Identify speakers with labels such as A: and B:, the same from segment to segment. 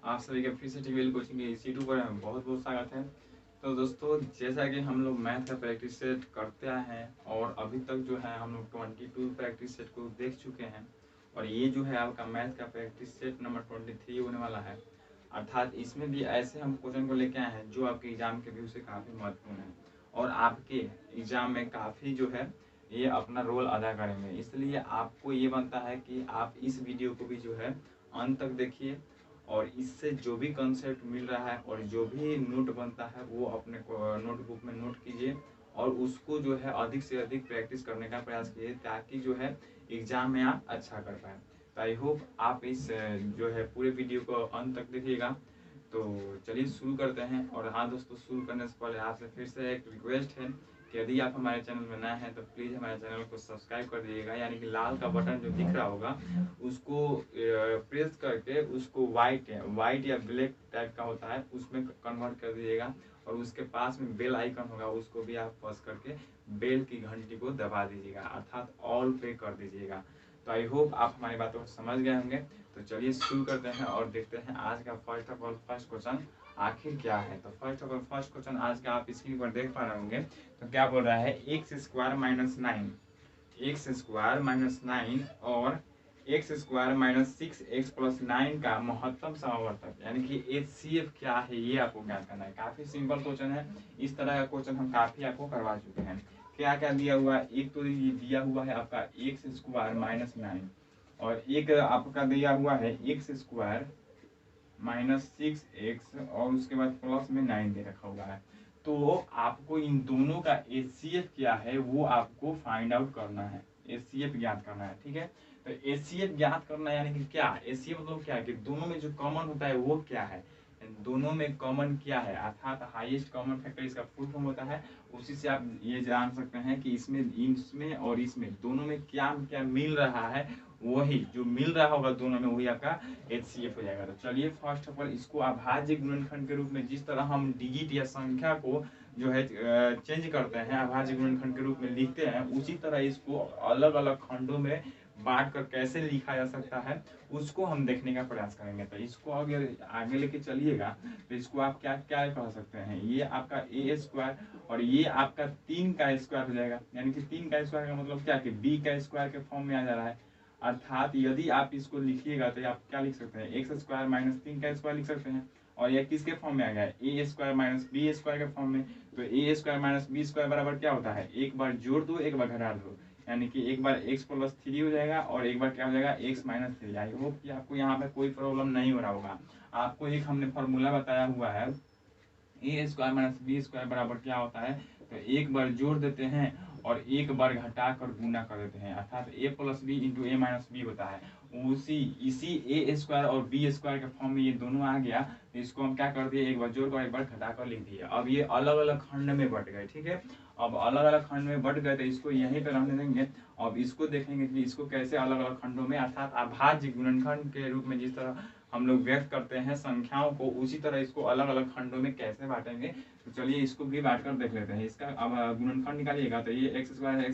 A: आप सभी का फिर से टीवीएल कोचिंग के इसी पर बहुत बहुत स्वागत है। तो दोस्तों, जैसा कि हम लोग मैथ का प्रैक्टिस सेट करते आए हैं और अभी तक जो है हम लोग 22 प्रैक्टिस सेट को देख चुके हैं और ये जो है आपका मैथ का प्रैक्टिस सेट नंबर 23 होने वाला है। अर्थात इसमें भी ऐसे हम क्वेश्चन को लेके आए हैं जो आपके एग्जाम के व्यू से काफ़ी महत्वपूर्ण है और आपके एग्जाम में काफ़ी जो है ये अपना रोल अदा करेंगे। इसलिए आपको ये बनता है कि आप इस वीडियो को भी जो है अंत तक देखिए और इससे जो भी कंसेप्ट मिल रहा है और जो भी नोट बनता है वो अपने नोटबुक में नोट कीजिए और उसको जो है अधिक से अधिक प्रैक्टिस करने का प्रयास कीजिए ताकि जो है एग्जाम में आप अच्छा कर पाए। तो आई होप आप इस जो है पूरे वीडियो को अंत तक देखिएगा। तो चलिए शुरू करते हैं। और हाँ दोस्तों, शुरू करने से पहले आपसे फिर से एक रिक्वेस्ट है कि यदि आप हमारे चैनल में नए हैं तो प्लीज़ हमारे चैनल को सब्सक्राइब कर दीजिएगा, यानी कि लाल का बटन जो दिख रहा होगा उसको प्रेस करके उसको वाइट या ब्लैक टाइप का होता है उसमें कन्वर्ट कर दीजिएगा और उसके पास में बेल आइकन होगा उसको भी आप प्रेस करके बेल की घंटी को दबा दीजिएगा, अर्थात ऑल पे कर दीजिएगा। तो आई होप आप हमारी बातों को समझ गए होंगे। तो चलिए शुरू करते हैं और देखते हैं आज का फर्स्ट क्वेश्चन आखिर क्या है। तो फर्स्ट क्वेश्चन आज का आप स्क्रीन पर देख पा रहे होंगे। तो क्या बोल रहा है, एक्स स्क्वायर माइनस 9 और x square minus 6x plus 9 का महत्तम समावर्तक यानी कि HCF क्या है ये आपको ज्ञात करना है। काफी सिंपल क्वेश्चन है। इस तरह का क्वेश्चन हम काफी आपको करवा चुके हैं। क्या क्या दिया हुआ है, एक तो ये दिया हुआ है आपका एक्स स्क्वायर माइनस 9 और एक आपका दिया हुआ है एक्स स्क्वायर माइनस 6x और उसके बाद प्लस में 9 दे रखा हुआ है। तो आपको इन दोनों का HCF क्या है वो आपको फाइंड आउट करना है, HCF ज्ञात करना है। ठीक है, तो HCF ज्ञात करना यानी कि क्या, HCF मतलब क्या है कि दोनों में जो कॉमन होता है वो क्या है, दोनों में कॉमन क्या है, अर्थात हाईएस्ट कॉमन फैक्टर इसका फुल फॉर्म होता है। उसी से आप ये जान सकते हैं कि इसमें और इसमें दोनों में क्या क्या मिल रहा है, वही जो मिल रहा होगा दोनों में वही आपका HCF हो जाएगा। तो चलिए फर्स्ट ऑफ ऑल इसको अभाज्य गुणनखंड के रूप में, जिस तरह हम डिजिट या संख्या को जो है चेंज करते हैं अभाज्य गुणनखंड के रूप में लिखते हैं, उसी तरह इसको अलग अलग खंडों में बांट कर कैसे लिखा जा सकता है उसको हम देखने का प्रयास करेंगे। तो इसको अगर आगे लेके चलिएगा तो इसको आप क्या क्या कह सकते हैं, ये आपका ए स्क्वायर और ये आपका 3 का स्क्वायर हो जाएगा, यानी कि 3 का स्क्वायर का मतलब क्या कि बी का स्क्वायर के फॉर्म में आ जा रहा है। अर्थात यदि आप इसको लिखिएगा तो आप क्या लिख सकते हैं, एक्स स्क्वायर माइनस 3 का स्क्वायर लिख सकते हैं और यह किसके फॉर्म में आ गया है, ए स्क्वायर माइनस बी स्क्वायर के फॉर्म में। तो ए स्क्वायर माइनस बी स्क्वायर बराबर क्या होता है, एक बार जोड़ दो एक बार घटा दो, यानी कि एक बार x प्लस 3 हो जाएगा और एक बार क्या हो जाएगा x माइनस 3। आई होप कि आपको यहाँ पे कोई प्रॉब्लम नहीं हो रहा होगा। आपको एक हमने फॉर्मूला बताया हुआ है, ए स्क्वायर माइनस बी स्क्वायर बराबर क्या होता है, तो एक बार जोड़ देते हैं और एक बार घटा कर गुना कर देते हैं, अर्थात a plus B into A minus B होता है। इसी ए स्क्वायर और बी स्क्वायर के फॉर्म में ये दोनों आ गया, तो इसको हम क्या कर दिए, एक बार जोड़ कर एक बार घटा कर लिख दिए। अब ये अलग अलग खंड में बट गए। ठीक है, अब अलग अलग खंड में बट गए तो इसको यहीं पर रहने देंगे। अब इसको देखेंगे कि इसको कैसे अलग अलग खंडों में अर्थात अभाज्य गुणनखंड के रूप में जिस तरह हम लोग व्यक्त करते हैं संख्याओं को, उसी तरह इसको अलग अलग खंडों में कैसे बांटेंगे। तो चलिए इसको भी बांट कर देख लेते हैं। इसका अब गुणनखंड निकालिएगा तो ये एक्स स्क्वायर है,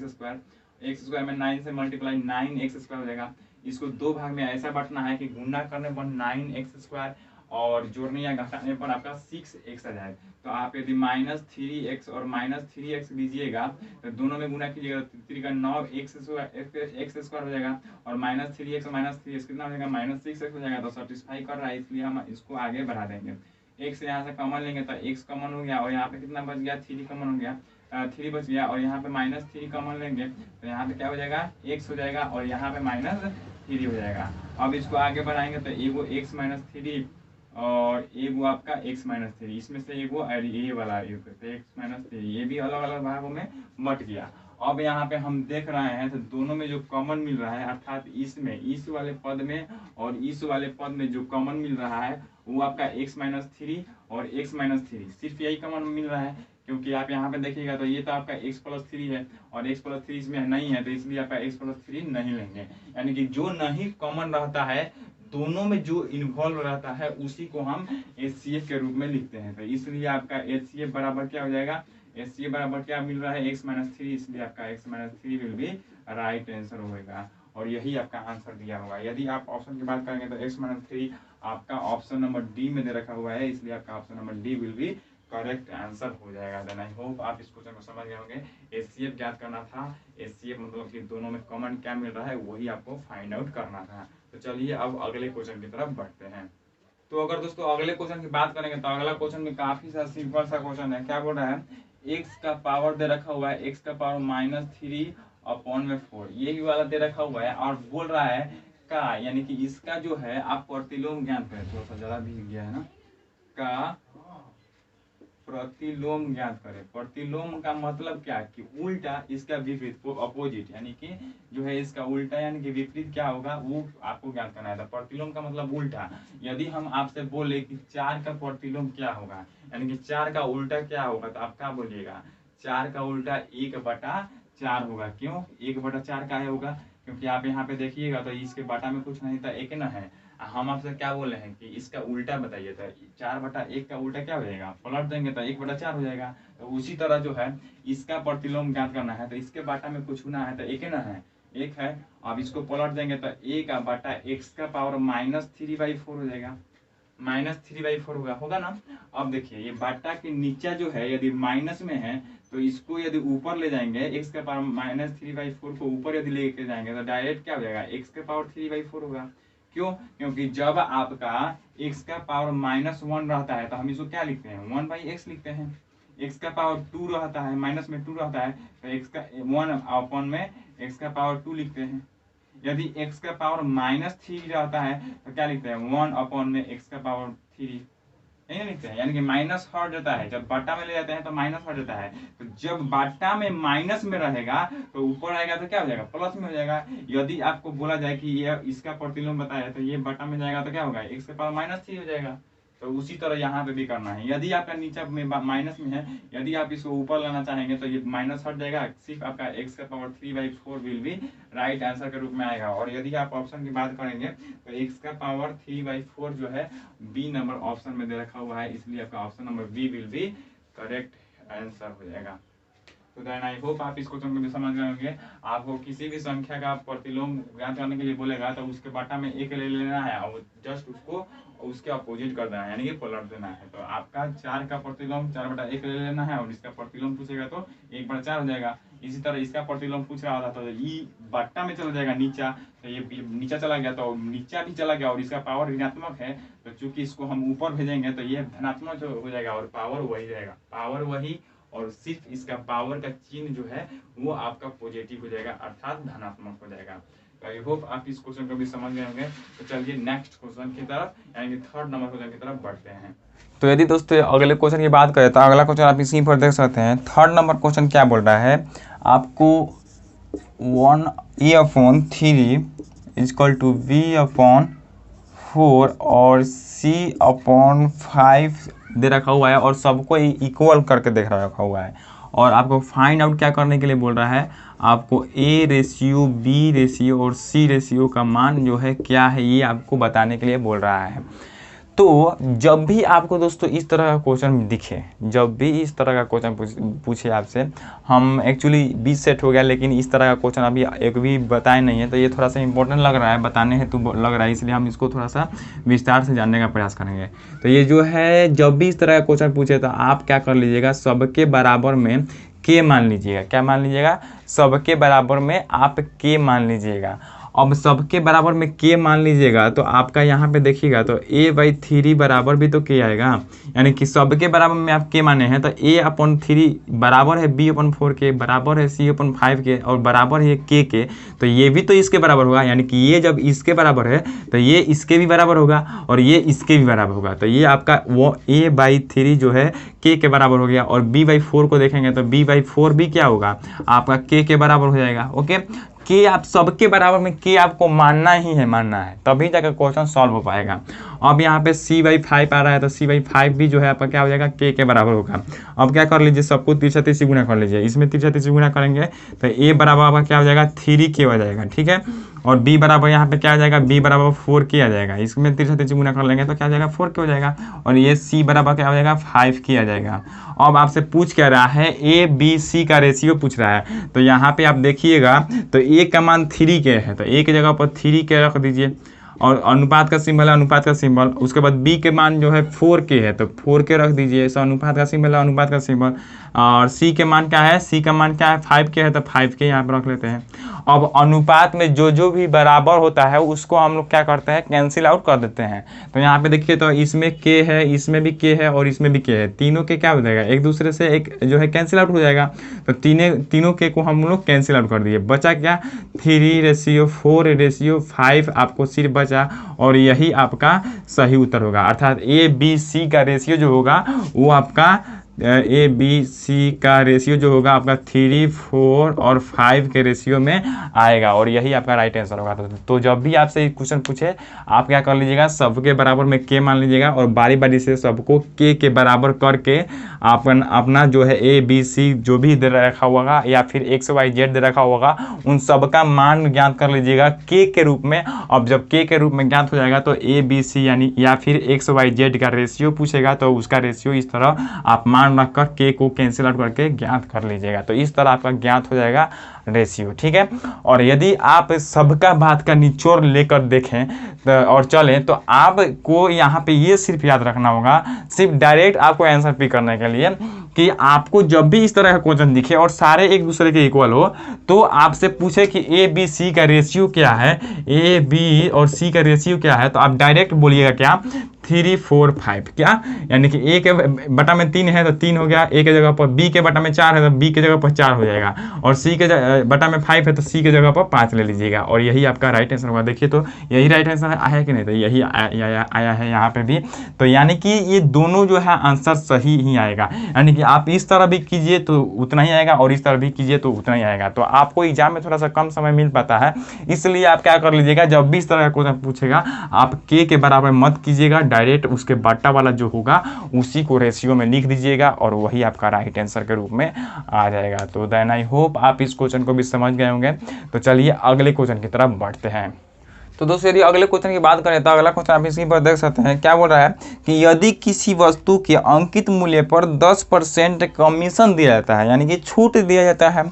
A: एक्स स्क्वायर में 9 से मल्टीप्लाई 9x स्क्वायर हो जाएगा। इसको दो भाग में ऐसा बांटना है कि गुणा करने पर 9x स्क्वायर और जोड़ने या घटाने पर आपका 6x आ जाए। तो आप यदि -3x और -3x लीजिएगा तो दोनों में गुना कीजिएगा तो 3 का 9x स्क्वायर हो जाएगा और -3x और -3x कितना हो जाएगा, -6x हो जाएगा। तो सेटिस्फाई कर रहा है इसलिए हम इसको आगे बढ़ा देंगे। x यहाँ से कॉमन लेंगे तो x कॉमन हो गया और यहाँ पे कितना बच गया, 3 कॉमन हो गया, 3 बच गया और यहाँ पे -3 कॉमन लेंगे तो यहाँ पे क्या हो जाएगा, x हो जाएगा और यहाँ पे -3 हो जाएगा। अब इसको आगे बढ़ाएंगे तो एगो x -3 और एगो आपका x -3, इसमें से एगो ये वाला x -3, ये भी अलग अलग भागों में बट गया। अब यहाँ पे हम देख रहे हैं तो दोनों में जो कॉमन मिल रहा है अर्थात इसमें इस वाले पद में और इस वाले पद में जो कॉमन मिल रहा है वो आपका x -3 और x -3, सिर्फ यही कॉमन मिल रहा है। क्योंकि आप यहाँ पे देखिएगा तो ये तो आपका x+3 है और x+3 इसमें नहीं है तो इसलिए आपका x+3 नहीं लेंगे। यानी कि जो नहीं कॉमन रहता है, दोनों में जो इन्वॉल्व रहता है उसी को हम HCF के रूप में लिखते हैं। तो इसलिए आपका HCF बराबर क्या हो जाएगा, HCF बराबर क्या मिल रहा है, x -3, इसलिए आपका x -3 will be right answer होगा और यही आपका आंसर दिया होगा। यदि आप ऑप्शन की बात करेंगे तो x -3 आपका ऑप्शन नंबर डी में दे रखा हुआ है, इसलिए आपका option number D will be correct answer हो जाएगा। देन आई होप आप इस क्वेश्चन को समझ गए होंगे। HCF ज्ञात करना था, HCF मतलब कि दोनों में कॉमन क्या मिल रहा है वही आपको फाइंड आउट करना था। तो चलिए अब अगले क्वेश्चन की तरफ बढ़ते हैं। तो अगर दोस्तों अगले क्वेश्चन की बात करेंगे तो अगला क्वेश्चन में काफी सा सिंपल सा क्वेश्चन है। क्या बोल रहा है, x का पावर दे रखा हुआ है, x का पावर -3/4 यही वाला दे रखा हुआ है और बोल रहा है का, यानी कि इसका जो है आप प्रतिलोम ज्ञान करें, थोड़ा सा ज्यादा भी गया है ना, का प्रतिलोम ज्ञात करें। प्रतिलोम का मतलब क्या कि उल्टा इसका विपरीत, अपोजिट, यानी कि जो है इसका उल्टा यानी कि विपरीत क्या होगा वो आपको ज्ञात करना है। तो प्रतिलोम का मतलब उल्टा। यदि हम आपसे बोले कि 4 का प्रतिलोम क्या होगा, यानी कि 4 का उल्टा क्या होगा, तो आप क्या बोलिएगा, 4 का उल्टा 1/4 होगा। क्यों 1/4 का होगा, क्योंकि आप यहाँ पे देखिएगा तो इसके बाटा में कुछ नहीं था, एक ना है। हम आपसे क्या बोल रहे हैं कि इसका उल्टा बताइए, तो 4/1 का उल्टा क्या हो जाएगा, पलट देंगे तो 1/4 हो जाएगा। तो उसी तरह जो है इसका प्रतिलोम ज्ञात करना है, तो इसके बाटा में कुछ होना है तो एक ना है, एक है। अब इसको पलट देंगे तो 1/x का पावर -3/4 हो जाएगा, -3/4 होगा ना। अब देखिए ये बाटा के नीचे जो है यदि माइनस में है तो इसको यदि ऊपर ले जाएंगे, x का पावर -3/4 को ऊपर यदि लेके जाएंगे तो डायरेक्ट क्या हो जाएगा, x का पावर 3/4 होगा। क्यों, क्योंकि जब आपका x का पावर -1 रहता है तो हम इसको क्या लिखते हैं, 1/x लिखते हैं। x का पावर 2 रहता है, माइनस में 2 रहता है तो x का 1 में x का पावर 2 लिखते हैं। यदि x का पावर -3 रहता है तो क्या लिखते हैं, 1 में x का पावर 3 नहीं लिखते हैं, यानी कि माइनस हट जाता है। जब बाटा में ले जाते हैं तो माइनस हट जाता है, तो जब बाटा में माइनस में रहेगा तो ऊपर आएगा तो क्या हो जाएगा, प्लस में हो जाएगा। यदि आपको बोला जाए कि ये इसका प्रतिलोम बताया तो ये बाटा में जाएगा तो क्या होगा, x का पावर -3 हो जाएगा। तो उसी तरह यहाँ पे भी करना है। यदि आपका नीचे में माइनस में है, यदि आप इसको ऊपर लाना चाहेंगे तो ये माइनस हट जाएगा, सिर्फ आपका x का पावर 3/4 विल भी राइट आंसर के रूप में आएगा। और यदि आप ऑप्शन की बात करेंगे तो x का पावर 3/4 जो है बी नंबर ऑप्शन में दे रखा हुआ है, इसलिए आपका ऑप्शन नंबर बी विल भी करेक्ट आंसर हो जाएगा। तो देन आई होप आप इस क्वेश्चन को भी समझ गए होंगे। आपको किसी भी संख्या का प्रतिलोम ज्ञात करने के लिए बोलेगा तो उसके बाटा में 1 ले लेना है और जस्ट उसको उसके अपोजिट कर देना है, यानी कि पलट देना है। तो आपका 4 का प्रतिलोम 4/1 ले लेना है और इसका प्रतिलोम पूछेगा तो 1/4 हो जाएगा। इसी तरह इसका प्रतिलोम पूछ रहा था तो ये बाटा में चला जाएगा नीचा, तो ये नीचा चला गया तो नीचा भी चला गया और इसका पावर ऋणात्मक है तो चूंकि इसको हम ऊपर भेजेंगे तो ये धनात्मक हो जाएगा और पावर वही रहेगा, पावर वही, और सिर्फ इसका पावर का चिन्ह जो है वो आपका पॉजिटिव हो जाएगा अर्थात धनात्मक हो जाएगा। तो आई होप आप इस क्वेश्चन को भी समझ गए होंगे। तो चलिए नेक्स्ट क्वेश्चन की तरफ यानी कि 3rd नंबर क्वेश्चन की तरफ बढ़ते हैं। तो यदि दोस्तों अगले क्वेश्चन की बात करें तो अगला क्वेश्चन आप इसी पर देख सकते हैं। 3rd नंबर क्वेश्चन क्या बोल रहा है, आपको 1a/3 = b/4 और c/5 दे रखा हुआ है और सबको इक्वल करके देख रखा हुआ है। और आपको फाइंड आउट क्या करने के लिए बोल रहा है, आपको a रेशियो, b रेशियो और c रेशियो का मान जो है क्या है ये आपको बताने के लिए बोल रहा है। तो जब भी आपको दोस्तों इस तरह का क्वेश्चन दिखे, जब भी इस तरह का क्वेश्चन पूछे आपसे, हम एक्चुअली 20 सेट हो गया लेकिन इस तरह का क्वेश्चन अभी एक भी बताए नहीं है, तो ये थोड़ा सा इंपॉर्टेंट लग रहा है, बताने हेतु लग रहा है, इसलिए हम इसको थोड़ा सा विस्तार से जानने का प्रयास करेंगे। तो ये जो है जब भी इस तरह का क्वेश्चन पूछे तो आप क्या कर लीजिएगा, सबके बराबर में के मान लीजिएगा। क्या मान लीजिएगा, सबके बराबर में आप के मान लीजिएगा। अब सबके बराबर में के मान लीजिएगा तो आपका यहाँ पे देखिएगा तो a/3 बराबर भी तो के आएगा, यानी कि सबके बराबर में आप के माने हैं तो a/3 बराबर है b/4 के, बराबर है c/5 के और बराबर है के, तो ये भी तो इसके बराबर होगा, यानी कि ये जब इसके बराबर है तो ये इसके भी बराबर होगा और ये इसके भी बराबर होगा। तो ये आपका वो a/3 जो है के बराबर हो गया। और b/4 को देखेंगे तो b/4 भी क्या होगा, आपका के बराबर हो जाएगा। ओके, कि आप सबके बराबर में के आपको मानना है, तभी जाकर क्वेश्चन सॉल्व हो पाएगा। अब यहाँ पे c/5 आ रहा है तो c/5 भी जो है आपका क्या हो जाएगा, के बराबर होगा। अब क्या कर लीजिए, सबको 3 गुना कर लीजिए, इसमें 3 गुना करेंगे तो a बराबर आपका क्या हो जाएगा, 3k हो जाएगा, ठीक है। और b बराबर यहाँ पे क्या आ जाएगा, b बराबर 4k आ जाएगा, इसमें 3 गुना कर लेंगे तो क्या आ जाएगा, 4k हो जाएगा। और ये c बराबर क्या हो जाएगा, 5k आ जाएगा। अब आपसे पूछ क्या रहा है, a b c का रेशियो पूछ रहा है। तो यहाँ पे आप देखिएगा तो a का मान 3k है तो a की जगह पर 3k रख दीजिए और अनुपात का सिंबल है अनुपात का सिंबल। उसके बाद b के मान जो है 4k है तो 4k रख दीजिए, ऐसा अनुपात का सिंबल है अनुपात का सिंबल। और c के मान क्या है, c का मान क्या है 5k है तो 5k यहाँ पर रख लेते हैं। अब अनुपात में जो भी बराबर होता है उसको हम लोग क्या करते हैं, कैंसिल आउट कर देते हैं। तो यहाँ पे देखिए तो इसमें k है, इसमें भी k है और इसमें भी k है, तीनों के क्या हो जाएगा एक दूसरे से एक जो है कैंसिल आउट हो जाएगा। तो तीनों के को हम लोग कैंसिल आउट कर दिए, बचा क्या 3:4:5 आपको सिर्फ बचा और यही आपका सही उत्तर होगा। अर्थात ABC का रेशियो जो होगा वो आपका ABC का रेशियो जो होगा आपका 3, 4 और 5 के रेशियो में आएगा और यही आपका राइट आंसर होगा। तो जब भी आपसे क्वेश्चन पूछे आप क्या कर लीजिएगा, सबके बराबर में k मान लीजिएगा और बारी बारी से सबको k के बराबर करके अपना जो है ABC जो भी दे रखा होगा या फिर XYZ दे रखा होगा उन सबका मान ज्ञात कर लीजिएगा k के रूप में। अब जब k के रूप में ज्ञात हो जाएगा तो ABC यानी या फिर XYZ का रेशियो पूछेगा तो उसका रेशियो इस तरह आप मान रखकर k को कैंसिल आउट करके ज्ञात कर लीजिएगा। तो इस तरह आपका ज्ञात हो जाएगा रेशियो, ठीक है। और यदि आप सबका बात का निचोड़ लेकर देखें और चलें तो आपको यहाँ पे ये सिर्फ याद रखना होगा, सिर्फ डायरेक्ट आपको आंसर पिक करने के लिए कि आपको जब भी इस तरह का क्वेश्चन दिखे और सारे एक दूसरे के इक्वल हो तो आपसे पूछे कि ABC का रेशियो क्या है, AB और C का रेशियो क्या है, तो आप डायरेक्ट बोलिएगा क्या 3, 4, 5 क्या, यानी कि A के बटा में 3 है तो 3 हो गया, A के जगह पर B के बटा में 4 है तो B के जगह पर 4 हो जाएगा और C के बटा में 5 है तो C के जगह पर 5 ले लीजिएगा और यही आपका राइट आंसर होगा। देखिए तो यही राइट आंसर आया है कि नहीं, तो यही आया है यहाँ पे भी। तो यानी कि ये दोनों जो है आंसर सही ही आएगा, यानी कि आप इस तरह भी कीजिए तो उतना ही आएगा और इस तरह भी कीजिए तो उतना ही आएगा। तो आपको एग्जाम में थोड़ा सा कम समय मिल पाता है, इसलिए आप क्या कर लीजिएगा, जब भी इस तरह का क्वेश्चन पूछेगा आप k के बराबर मत कीजिएगा, डायरेक्ट उसके बाटा वाला जो होगा उसी को रेशियो में लिख दीजिएगा और वही आपका राइट आंसर के रूप में आ जाएगा। तो देन आई होप आप इस क्वेश्चन को भी समझ गए होंगे। तो चलिए अगले क्वेश्चन की तरफ बढ़ते हैं। तो दोस्तों यदि अगले क्वेश्चन की बात करें तो अगला क्वेश्चन आप इसी पर देख सकते हैं, क्या बोल रहा है कि यदि किसी वस्तु के अंकित मूल्य पर 10% कमीशन दिया जाता है, यानी कि छूट दिया जाता है,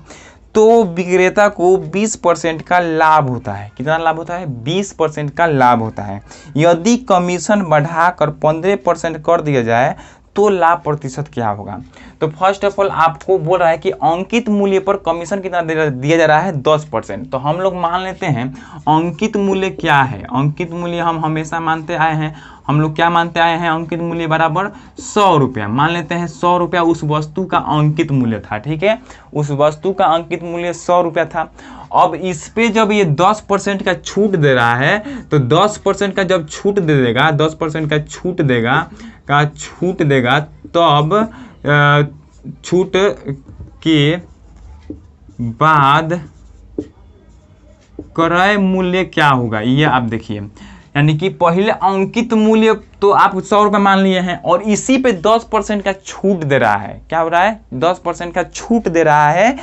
A: तो विक्रेता को 20% का लाभ होता है। कितना लाभ होता है, 20% का लाभ होता है। यदि कमीशन बढ़ाकर 15% कर दिया जाए तो लाभ प्रतिशत क्या होगा। तो फर्स्ट ऑफ ऑल आपको बोल रहा है कि अंकित मूल्य पर कमीशन कितना दिया जा रहा है, 10%। तो हम लोग मान लेते हैं अंकित मूल्य क्या है, अंकित मूल्य हम हमेशा मानते आए हैं, हम लोग क्या मानते आए हैं, अंकित मूल्य बराबर 100 रुपया। मान लेते हैं 100 रुपया उस वस्तु का अंकित मूल्य था, ठीक है, उस वस्तु का अंकित मूल्य 100 रुपया था। अब इस पे जब ये 10% का छूट दे रहा है तो 10% का जब छूट दे देगा, 10% का छूट देगा तब छूट के बाद क्रय मूल्य क्या होगा, ये आप देखिए। यानी कि पहले अंकित मूल्य तो आप 100 रुपये मान लिए हैं और इसी पे 10% का छूट दे रहा है। क्या हो रहा है, 10% का छूट दे रहा है